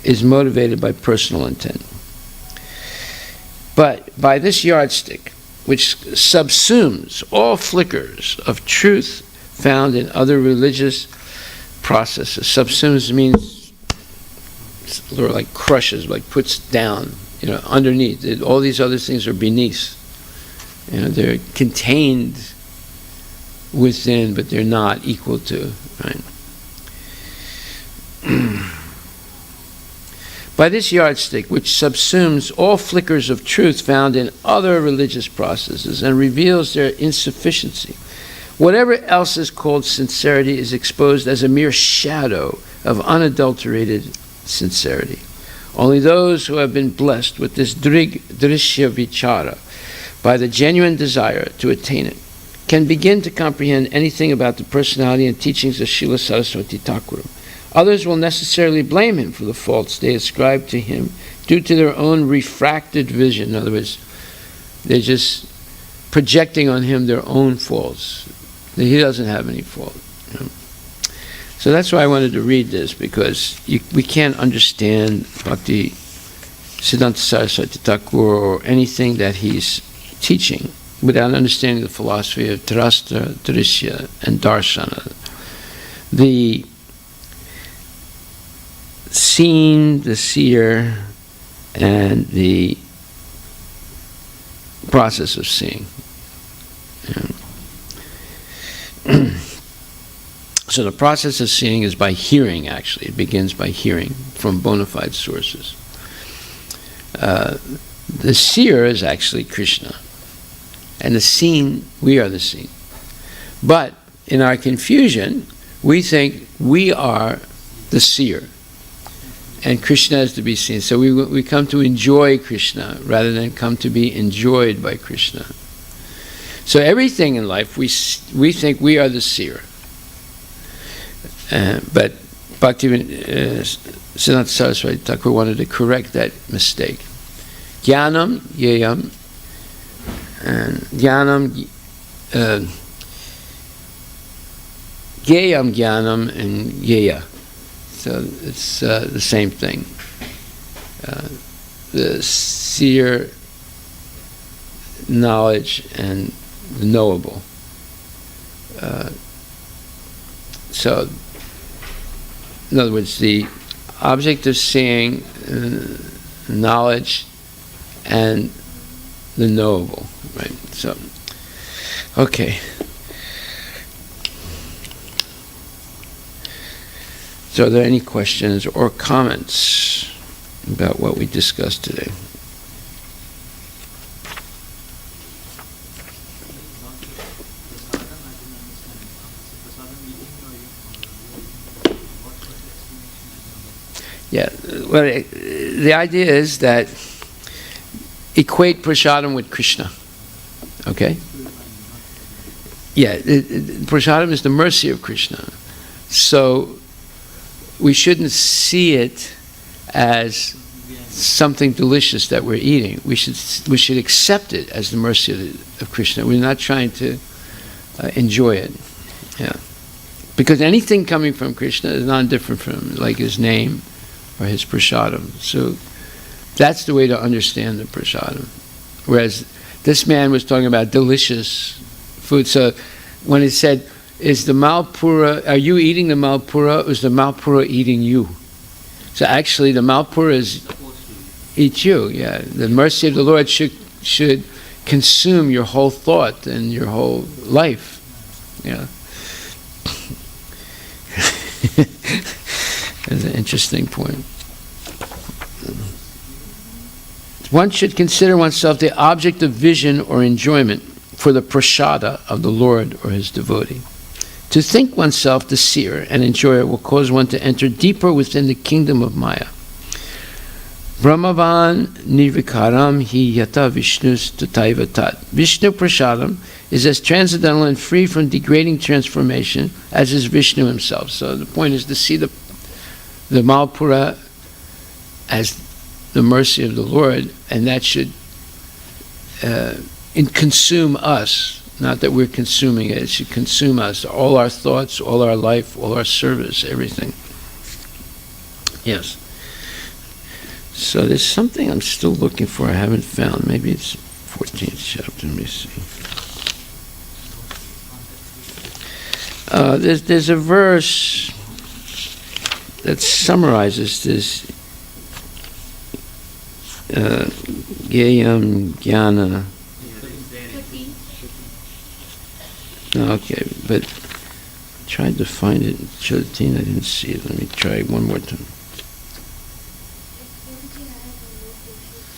is motivated by personal intent. But by this yardstick, which subsumes all flickers of truth found in other religious processes. Subsumes means sort of like crushes, like puts down, underneath. All these other things are beneath. They're contained within, but they're not equal to, right? By this yardstick, which subsumes all flickers of truth found in other religious processes and reveals their insufficiency, whatever else is called sincerity is exposed as a mere shadow of unadulterated sincerity. Only those who have been blessed with this drishya vichara, by the genuine desire to attain it, can begin to comprehend anything about the personality and teachings of Srila Saraswati Thakura. Others will necessarily blame him for the faults they ascribe to him due to their own refracted vision. In other words, they're just projecting on him their own faults. He doesn't have any fault. So that's why I wanted to read this, because we can't understand Bhakti Siddhanta Saraswati Thakur or anything that he's teaching without understanding the philosophy of Tarastra, Drishya, and Darshana. The seen, the seer, and the process of seeing. So the process of seeing is by hearing, actually. It begins by hearing from bona fide sources. The seer is actually Krishna. And the seen, we are the seen. But in our confusion, we think we are the seer. And Krishna is to be seen. So we come to enjoy Krishna rather than come to be enjoyed by Krishna. So everything in life, we think we are the seer. But Bhaktivinoda Saraswati Thakur wanted to correct that mistake. Jnanam, yeyam, and jnanam, yeyam, jnanam, and yeya. So it's the same thing. The seer, knowledge, and the knowable. So, in other words, the object of seeing, knowledge, and the knowable, right? So, okay. So are there any questions or comments about what we discussed today? Yeah, well, the idea is that equate prasadam with Krishna, okay? Yeah, prasadam is the mercy of Krishna. So we shouldn't see it as something delicious that we're eating. We should accept it as the mercy of Krishna. We're not trying to enjoy it. Yeah, because anything coming from Krishna is not different from like his name or his prasadam. So that's the way to understand the prasadam. Whereas this man was talking about delicious food. So when it said, is the Malpura, are you eating the Malpura, or is the Malpura eating you? So actually the Malpura is eat you, yeah. The mercy of the Lord should consume your whole thought and your whole life. Yeah. That's an interesting point. One should consider oneself the object of vision or enjoyment for the prasada of the Lord or his devotee. To think oneself the seer and enjoyer will cause one to enter deeper within the kingdom of Maya. Brahmavan nirvikaram hi yata vishnus tataiva tat. Vishnu prasadam is as transcendental and free from degrading transformation as is Vishnu himself. So the point is to see the Malpura as the mercy of the Lord, and that should consume us. Not that we're consuming it should consume us. All our thoughts, all our life, all our service, everything. Yes. So there's something I'm still looking for, I haven't found. Maybe it's 14th chapter, let me see. There's a verse that summarizes this Gayam Jnana. Okay, but tried to find it in 13, I didn't see it. Let me try one more time.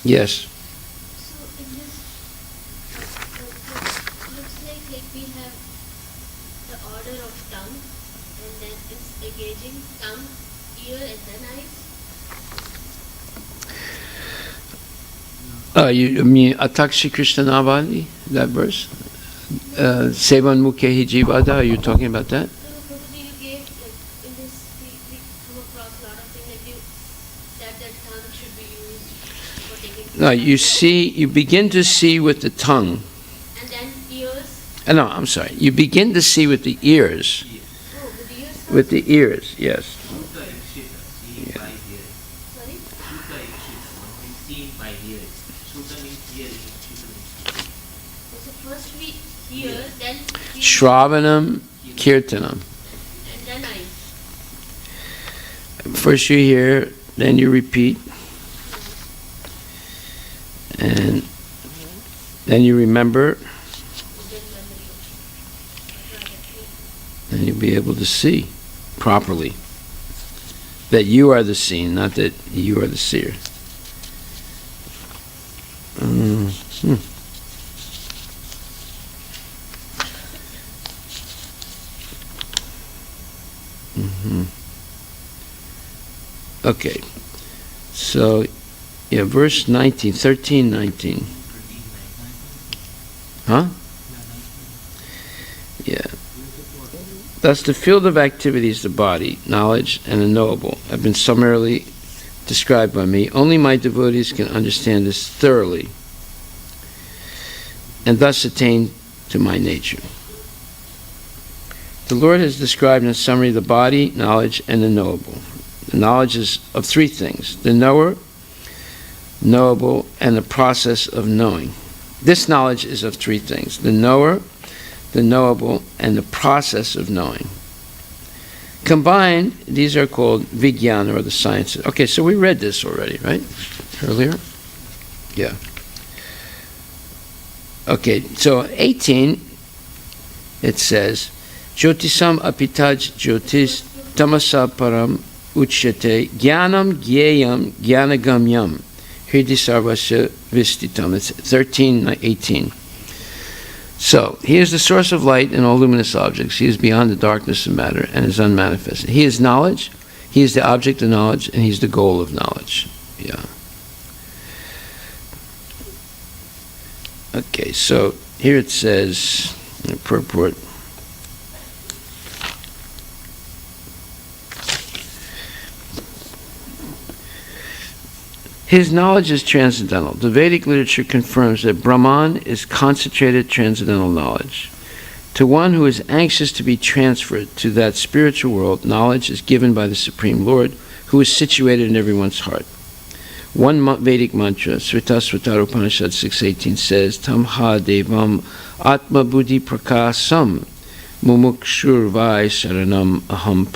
Yes. So in this, looks like we have the order of tongue, and then it's engaging tongue, ear, and then eyes. You mean Atakshi Krishna Navani, that verse? Sevan Mukhehi Jivada, are you talking about that? So Prabhuji, you gave, like, in this, we come across a lot of things, like you said that tongue should be used for taking... No, you begin to see with the tongue. And then ears? No, I'm sorry. You begin to see with the ears. Oh, with the ears? With the ears, yes. Sorry? So first we hear, then we... Shravanam, Kirtanam. And then eyes. First you hear, then you repeat, and then you remember, Good memory. and you'll be able to see properly that you are the seen, not that you are the seer. Okay, so yeah, verse 19, 13, 19. Huh? Yeah. Thus the field of activities, the body, knowledge, and the knowable have been summarily described by me. Only my devotees can understand this thoroughly and thus attain to my nature. The Lord has described in summary the body, knowledge, and the knowable. The knowledge is of three things: the knower, knowable, and the process of knowing. This knowledge is of three things: the knower, the knowable, and the process of knowing. Combined, these are called Vijnana, or the sciences. Okay, so we read this already, right? Earlier? Yeah. Okay, so 18, it says, Jyotisam apitaj jyotis tamasa param uchyate jnanam gyayam jnanagamyam hridhi sarvasya vistitam. It's 13:18. So, he is the source of light in all luminous objects. He is beyond the darkness of matter and is unmanifested. He is knowledge, he is the object of knowledge, and he's the goal of knowledge. Yeah. Okay, so here it says, in the purport, his knowledge is transcendental. The Vedic literature confirms that Brahman is concentrated transcendental knowledge. To one who is anxious to be transferred to that spiritual world, knowledge is given by the Supreme Lord, who is situated in everyone's heart. One Vedic mantra, Sritasvatara Upanishad 6.18 says, Tam ha devam atma buddhi prakasam mumukshurvai sharanam aham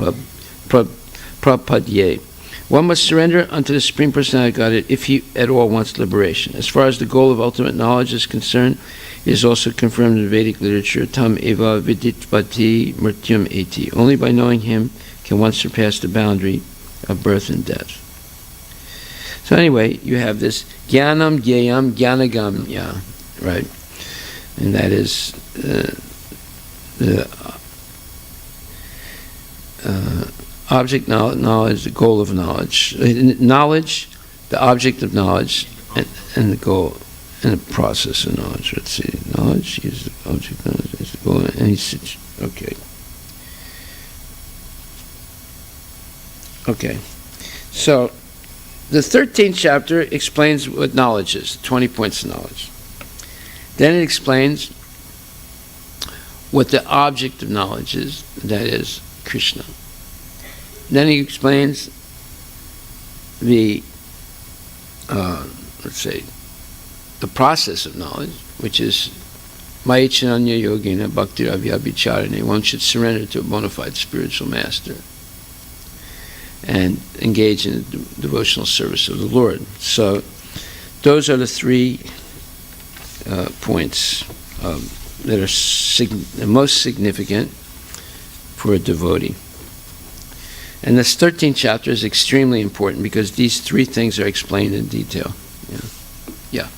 prapadye. One must surrender unto the Supreme Personality of Godhead if he at all wants liberation. As far as the goal of ultimate knowledge is concerned, it is also confirmed in Vedic literature, Tam eva viditvati mrityum eti. Only by knowing him can one surpass the boundary of birth and death. So anyway, you have this jnanam gyayam jnanagamya, right? And that is the object knowledge, the goal of knowledge. Knowledge, the object of knowledge, and the goal, and the process of knowledge. Let's see. Knowledge is the object of knowledge, is the goal, and he's, okay. Okay. So, the 13th chapter explains what knowledge is, 20 points of knowledge. Then it explains what the object of knowledge is, that is, Krishna. Then he explains the, let's say, the process of knowledge, which is Maichananya Yogina Bhakti Ravyabhicharane. One should surrender to a bona fide spiritual master and engage in the devotional service of the Lord. So those are the 3 points that are the most significant for a devotee. And this 13th chapter is extremely important because these 3 things are explained in detail. Yeah. Yeah.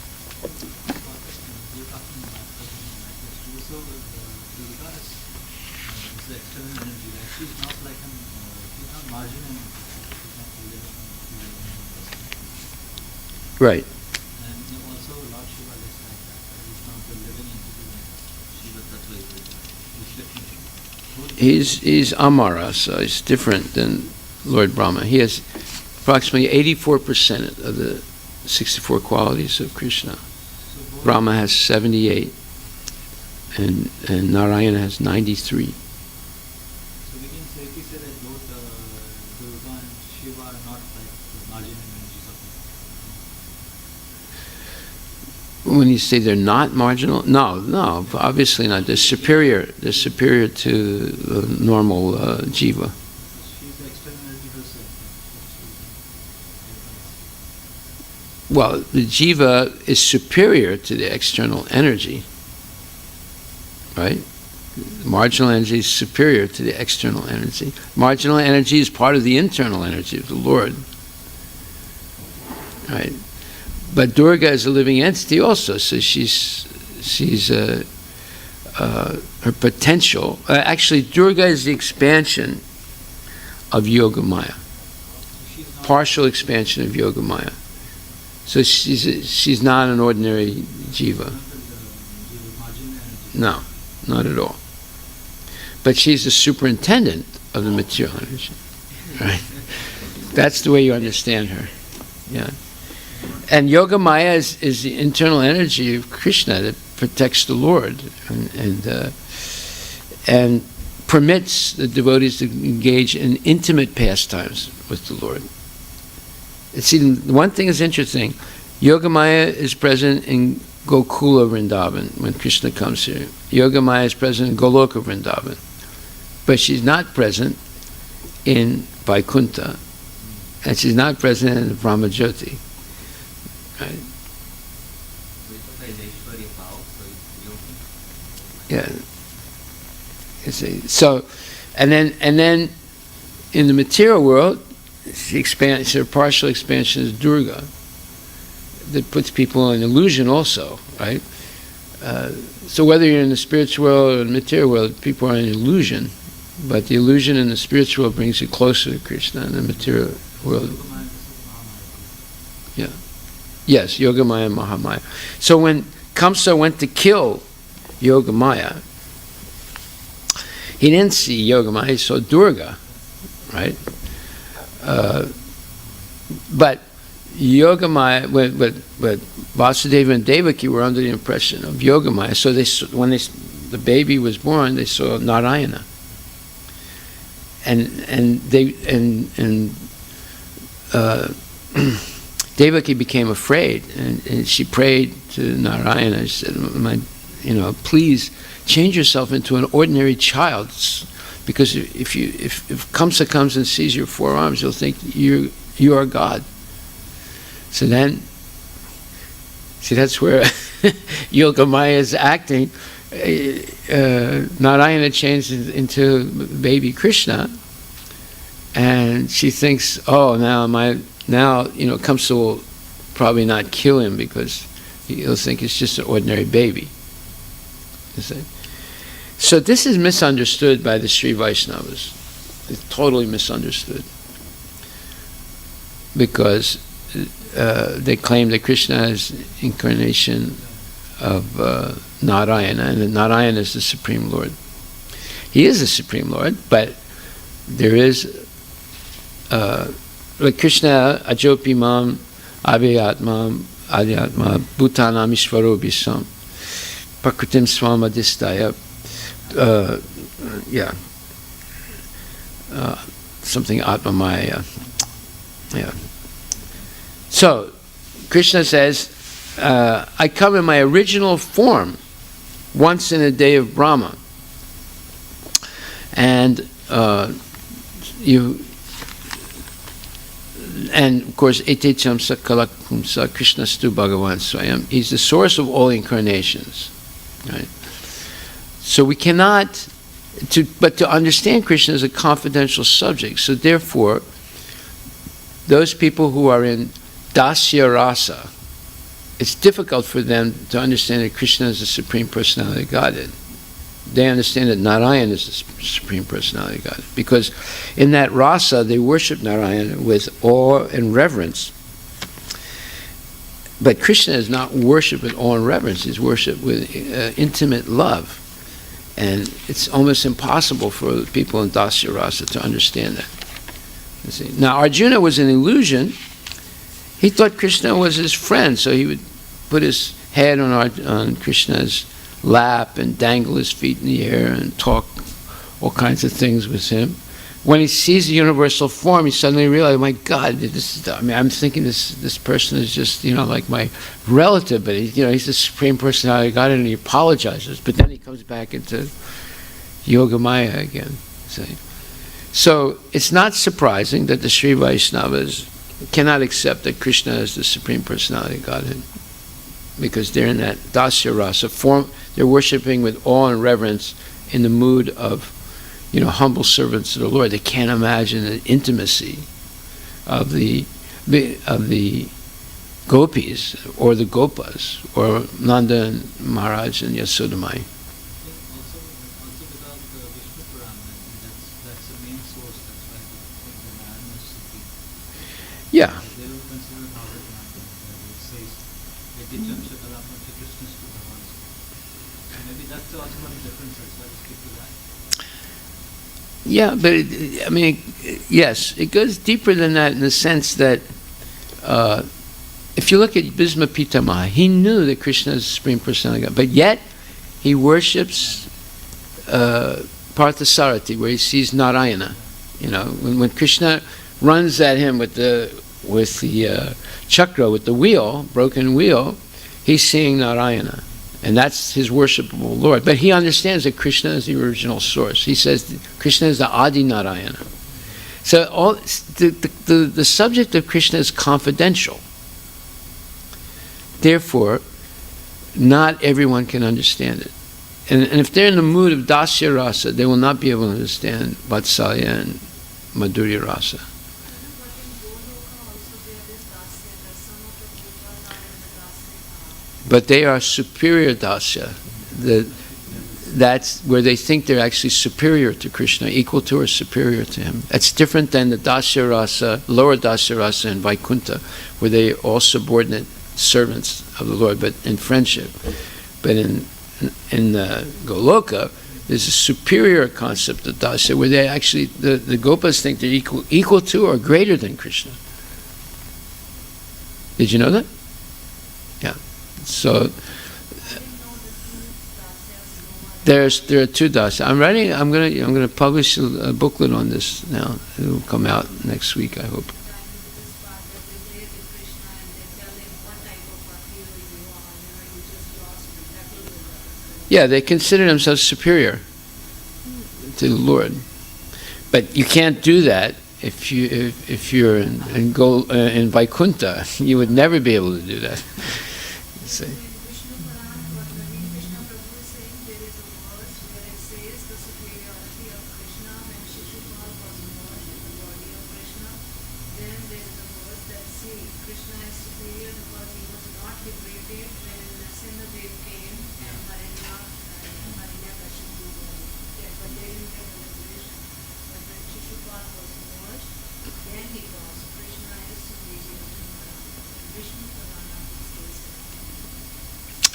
Right. And also Lord Shiva is like that. He's not the living entity. Shiva Tattva. He's Amara, so he's different than Lord Brahma. He has approximately 84% of the 64 qualities of Krishna. So Brahma has 78, and Narayana has 93. So we can safely say that both Durga and Shiva are not like the marginal energies of When you say they're not marginal, no, obviously not. They're superior. They're superior to the normal jiva. She's the external energy herself. Well, the jiva is superior to the external energy, right? Marginal energy is superior to the external energy. Marginal energy is part of the internal energy of the Lord, right? But Durga is a living entity also, so she's her potential. Actually, Durga is the expansion of Yoga Maya, partial expansion of Yoga Maya. So she's not an ordinary jiva. No, not at all. But she's the superintendent of the material energy, right? That's the way you understand her. Yeah. And Yoga Maya is the internal energy of Krishna that protects the Lord and permits the devotees to engage in intimate pastimes with the Lord. See, one thing is interesting. Yoga Maya is present in Gokula Vrindavan when Krishna comes here. Yoga Maya is present in Goloka Vrindavan. But she's not present in Vaikuntha. And she's not present in the Brahmajyoti. Right? Yeah. You see. So, and then in the material world, her partial expansion is Durga. That puts people in illusion also, right? So whether you're in the spiritual world or the material world, people are in illusion. But the illusion in the spiritual world brings you closer to Krishna, and the material world. Yeah. Yes, Yogamaya and Mahamaya. So when Kamsa went to kill Yogamaya, he didn't see Yogamaya, he saw Durga, right? But Yogamaya, but Vasudeva and Devaki were under the impression of Yogamaya. So when the baby was born, they saw Narayana, and Devaki became afraid, and she prayed to Narayana. She said, please change yourself into an ordinary child, because if Kamsa comes and sees your four arms, he'll think you are God. So then, that's where Yogamaya is acting. Narayana changed into baby Krishna, and she thinks, now Kamsa will probably not kill him because he'll think it's just an ordinary baby. You see? So this is misunderstood by the Sri Vaishnavas. It's totally misunderstood, because they claim that Krishna is incarnation of Narayana, and that Narayana is the Supreme Lord. He is the Supreme Lord, but there is like Krishna ajopi mam abhyatmam adhyatma bhutanam ishvaro bisam prakritim swamadistaya something atmamaya. Yeah. So Krishna says, I come in my original form once in a day of Brahma. And of course, etecham sakalakumsa Krishna stu Bhagavan Swayam. He's the source of all incarnations. Right? So we cannot, but to understand Krishna is a confidential subject. So therefore, those people who are in Dasya Rasa, it's difficult for them to understand that Krishna is the Supreme Personality of Godhead. They understand that Narayana is the Supreme Personality of Godhead, because in that rasa they worship Narayana with awe and reverence. But Krishna is not worshipped with awe and reverence, he's worshipped with intimate love. And it's almost impossible for people in Dasya Rasa to understand that. You see? Now Arjuna was an illusion. He thought Krishna was his friend, so he would put his head on Krishna's lap and dangle his feet in the air and talk all kinds of things with him. When he sees the universal form, he suddenly realizes, my God, I'm thinking this person is just, like my relative, but he's the Supreme Personality of God, and he apologizes. But then he comes back into Yogamaya again. See? So it's not surprising that the Sri Vaishnavas cannot accept that Krishna is the Supreme Personality of Godhead, because they're in that Dasya Rasa form. They're worshiping with awe and reverence in the mood of, humble servants of the Lord. They can't imagine the intimacy of the gopis or the gopas or Nanda and Maharaj and Yasodamai. Also without the Vishnu Purana, that's the main source. That's why I think the Narayana is supreme. Yeah. They don't consider Bhagavad-dharma. It says, etecham sakalakum Krishna stu Bhagavan. Maybe that's the ultimate difference. That's why we stick to that. Yeah, but yes, it goes deeper than that in the sense that if you look at Bhisma Pitamaha, he knew that Krishna is the Supreme Personality of God, but yet he worships Parthasarathi, where he sees Narayana. When Krishna runs at him with the chakra, with the wheel, broken wheel, he's seeing Narayana. And that's his worshipable Lord. But he understands that Krishna is the original source. He says Krishna is the Adi Narayana. So the subject of Krishna is confidential. Therefore, not everyone can understand it. And if they're in the mood of Dasya Rasa, they will not be able to understand Vatsalya and Madhurya Rasa. but they are superior dasya. That's where they think they're actually superior to Krishna, equal to or superior to him. That's different than the dasya rasa, lower dasya rasa in Vaikuntha, where they are all subordinate servants of the Lord, but in friendship. But in Goloka, there's a superior concept of dasya, where they actually, the gopas think they're equal to or greater than Krishna. Did you know that? Yeah. So there are two dasya. I'm gonna publish a booklet on this now. It will come out next week, I hope. Yeah, they consider themselves superior to the Lord, but you can't do that if you're in Vaikuntha. You would never be able to do that. See?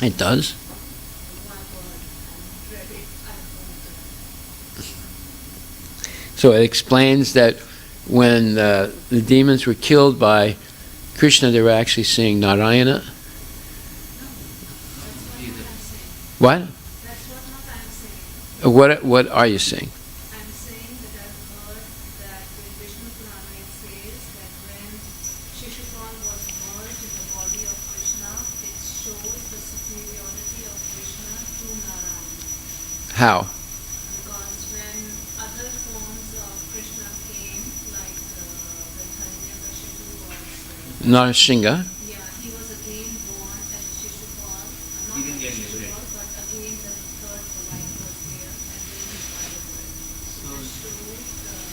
It does. So it explains that when the demons were killed by Krishna, they were actually saying Narayana. What? That's what not I'm saying. What are you saying? I'm saying that I've heard that in Vishnu Purana it says that when Shishupal was merged in the body of Krishna, it shows the superiority of Krishna to Narayana. How? Because when other forms of Krishna came, like when Hiranyakashipu was Narashinga. yeah, he was again born as a Shishupal, not He didn't as get a liberated. Shishupal, but again the third life was there, and then he died of it. So, It shows the superiority.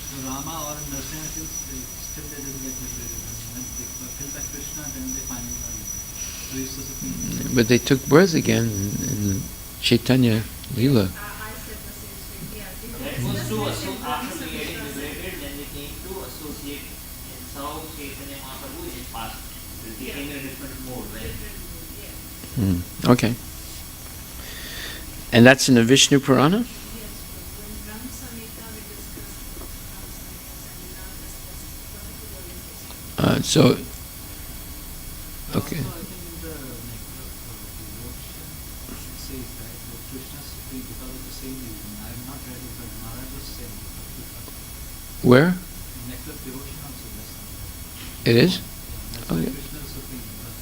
so Rama or Narasimha still they didn't get liberated. When they were killed by Krishna, then they finally got liberated. So he's the supreme. But they took birth again in Chaitanya Leela. I said the same thing. Yeah, That was true. So after getting liberated, then they came to associate in South Chaitanya Mahaprabhu in past. They came in a different mode, right? Okay. And that's in the Vishnu Purana? Yes, when Brahma Samhita we discussed Brahma Samhitas and now discussed particularly this. So, okay. Also, I think in the nectar of devotion, it says that Krishna is supreme because of the same reason. I have not read it, but Maharaj was saying it. Where? In nectar of devotion also there's something. It is? Yeah, that's Oh, why yeah. Krishna is supreme because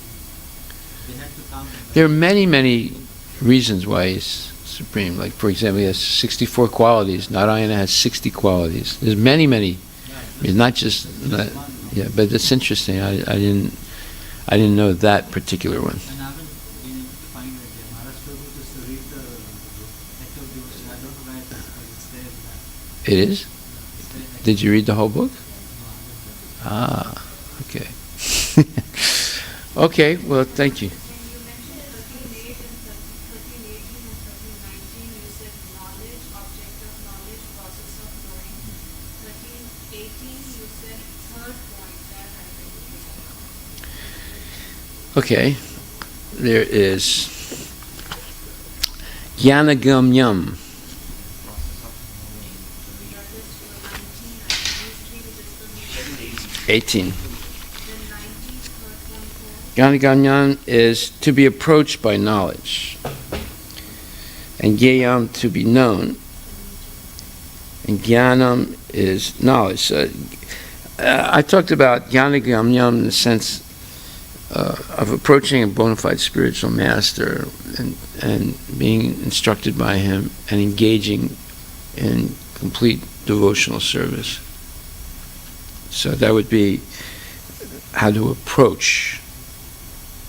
they had to come. There are many reasons why he's supreme. Like, for example, he has 64 qualities. Narayana has 60 qualities. There's many. It's not just that. Yeah, but it's interesting. I didn't know that particular one. And I haven't been able to find it yet. Maharaj told me just to read the nectar of devotion. I don't know where it is, but it's there in that. It is? It's there in Did you read the whole book? No, I haven't read it. Ah, okay. Okay, well, thank you. When you mentioned 13:8 and 13:18 and 13:19, you said knowledge, object of knowledge, process of knowing. 13:18, you said third point, that I didn't get. Okay, there is Jnanagamyam. That is for 19, I think these three we discussed. 18. Then 19, third point was Jnanagamyam is to be approached by knowledge, and Gyayam to be known, and Jnanam is knowledge. So, I talked about Jnanagamyam in the sense of approaching a bona fide spiritual master and being instructed by him and engaging in complete devotional service. So that would be how to approach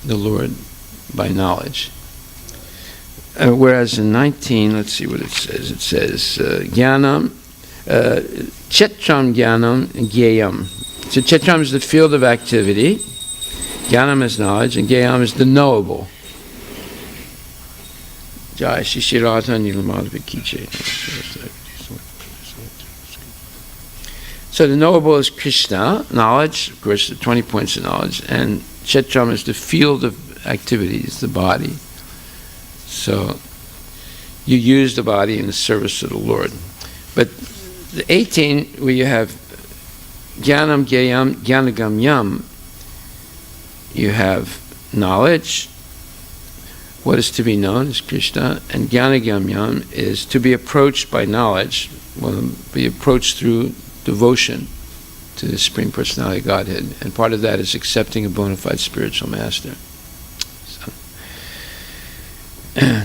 the Lord by knowledge. Whereas in 19, let's see what it says. It says, Jnanam, Chetram Jnanam and Gyayam. So Chetram is the field of activity. Jnanam is knowledge, and Gyayam is the knowable. Jai Shri Radha Nilamadhava Ki Jai. So the knowable is Krishna, knowledge, of course, the 20 points of knowledge, and Kshetram is the field of activities, the body. So you use the body in the service of the Lord. But the 18, where you have Jnanam, Gyayam, Jnanagamyam, you have knowledge, what is to be known is Krishna, and Jnanagamyam is to be approached by knowledge, will be approached through devotion to the Supreme Personality of Godhead, and part of that is accepting a bona fide spiritual master.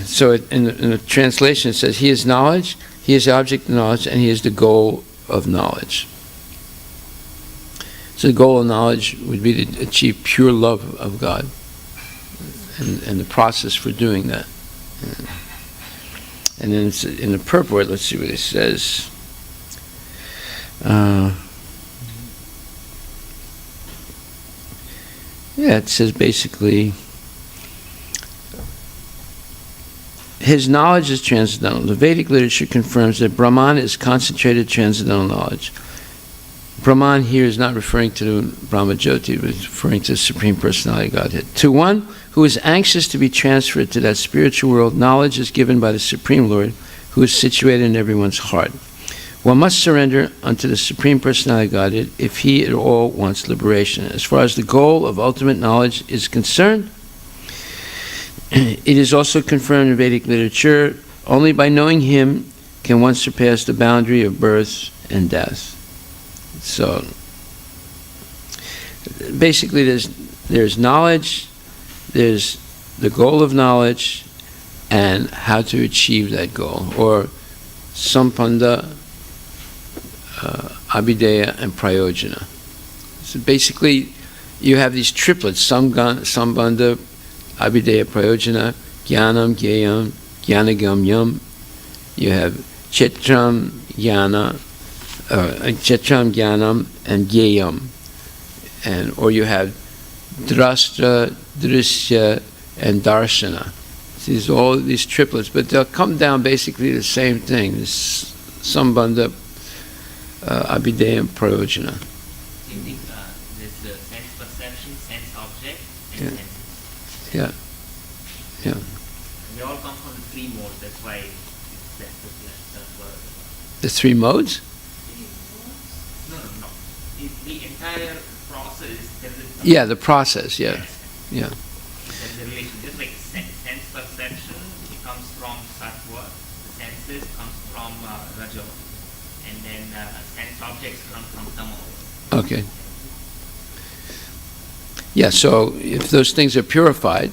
So in the translation it says, he is knowledge, he is the object of knowledge, and he is the goal of knowledge. So the goal of knowledge would be to achieve pure love of God, and the process for doing that. And then it's in the purport, let's see what it says. It says basically, his knowledge is transcendental. The Vedic literature confirms that Brahman is concentrated transcendental knowledge. Brahman here is not referring to Brahma Jyoti, but referring to the Supreme Personality of Godhead. To one who is anxious to be transferred to that spiritual world, knowledge is given by the Supreme Lord, who is situated in everyone's heart. One must surrender unto the Supreme Personality of Godhead if he at all wants liberation. As far as the goal of ultimate knowledge is concerned, it is also confirmed in Vedic literature, only by knowing him can one surpass the boundary of birth and death. So, basically there's knowledge, there's the goal of knowledge, and how to achieve that goal, or Sampanda, Abhideya, and Prayojana. So basically, you have these triplets, Sambandha, Abhideya, Prayojana, Jnanam, Gyayam, Jnanagamyam. You have Chetram, Jnana, Chetram, Jnanam, and Gyayam. Or you have Drashtra, Drishya, and Darshana. These all these triplets, but they'll come down basically the same thing. This Sambandha, Abhideya, and Prayojana. Same thing, there's sense perception, sense object, and Yeah. senses. Yeah. Yeah. They all come from the three modes, that's why that's the word. The three modes? No. The entire process, there is Yeah, the process, yeah. Yeah. there's a relation. Just like sense perception, it comes from sattva, the senses comes from rajo, and then sense objects come from tamo. Okay. Yeah, so if those things are purified,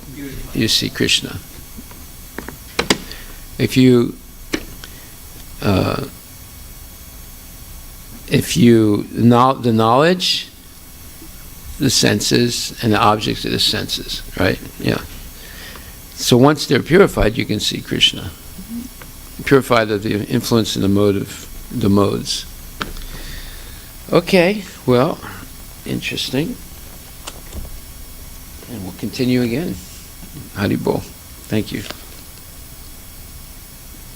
you see Krishna. If you the knowledge, the senses, and the objects of the senses, right? Yeah. So once they're purified, you can see Krishna. Purified of the influence and the mode of the modes. Okay, well, interesting. And we'll continue again. Hari Bol. Thank you.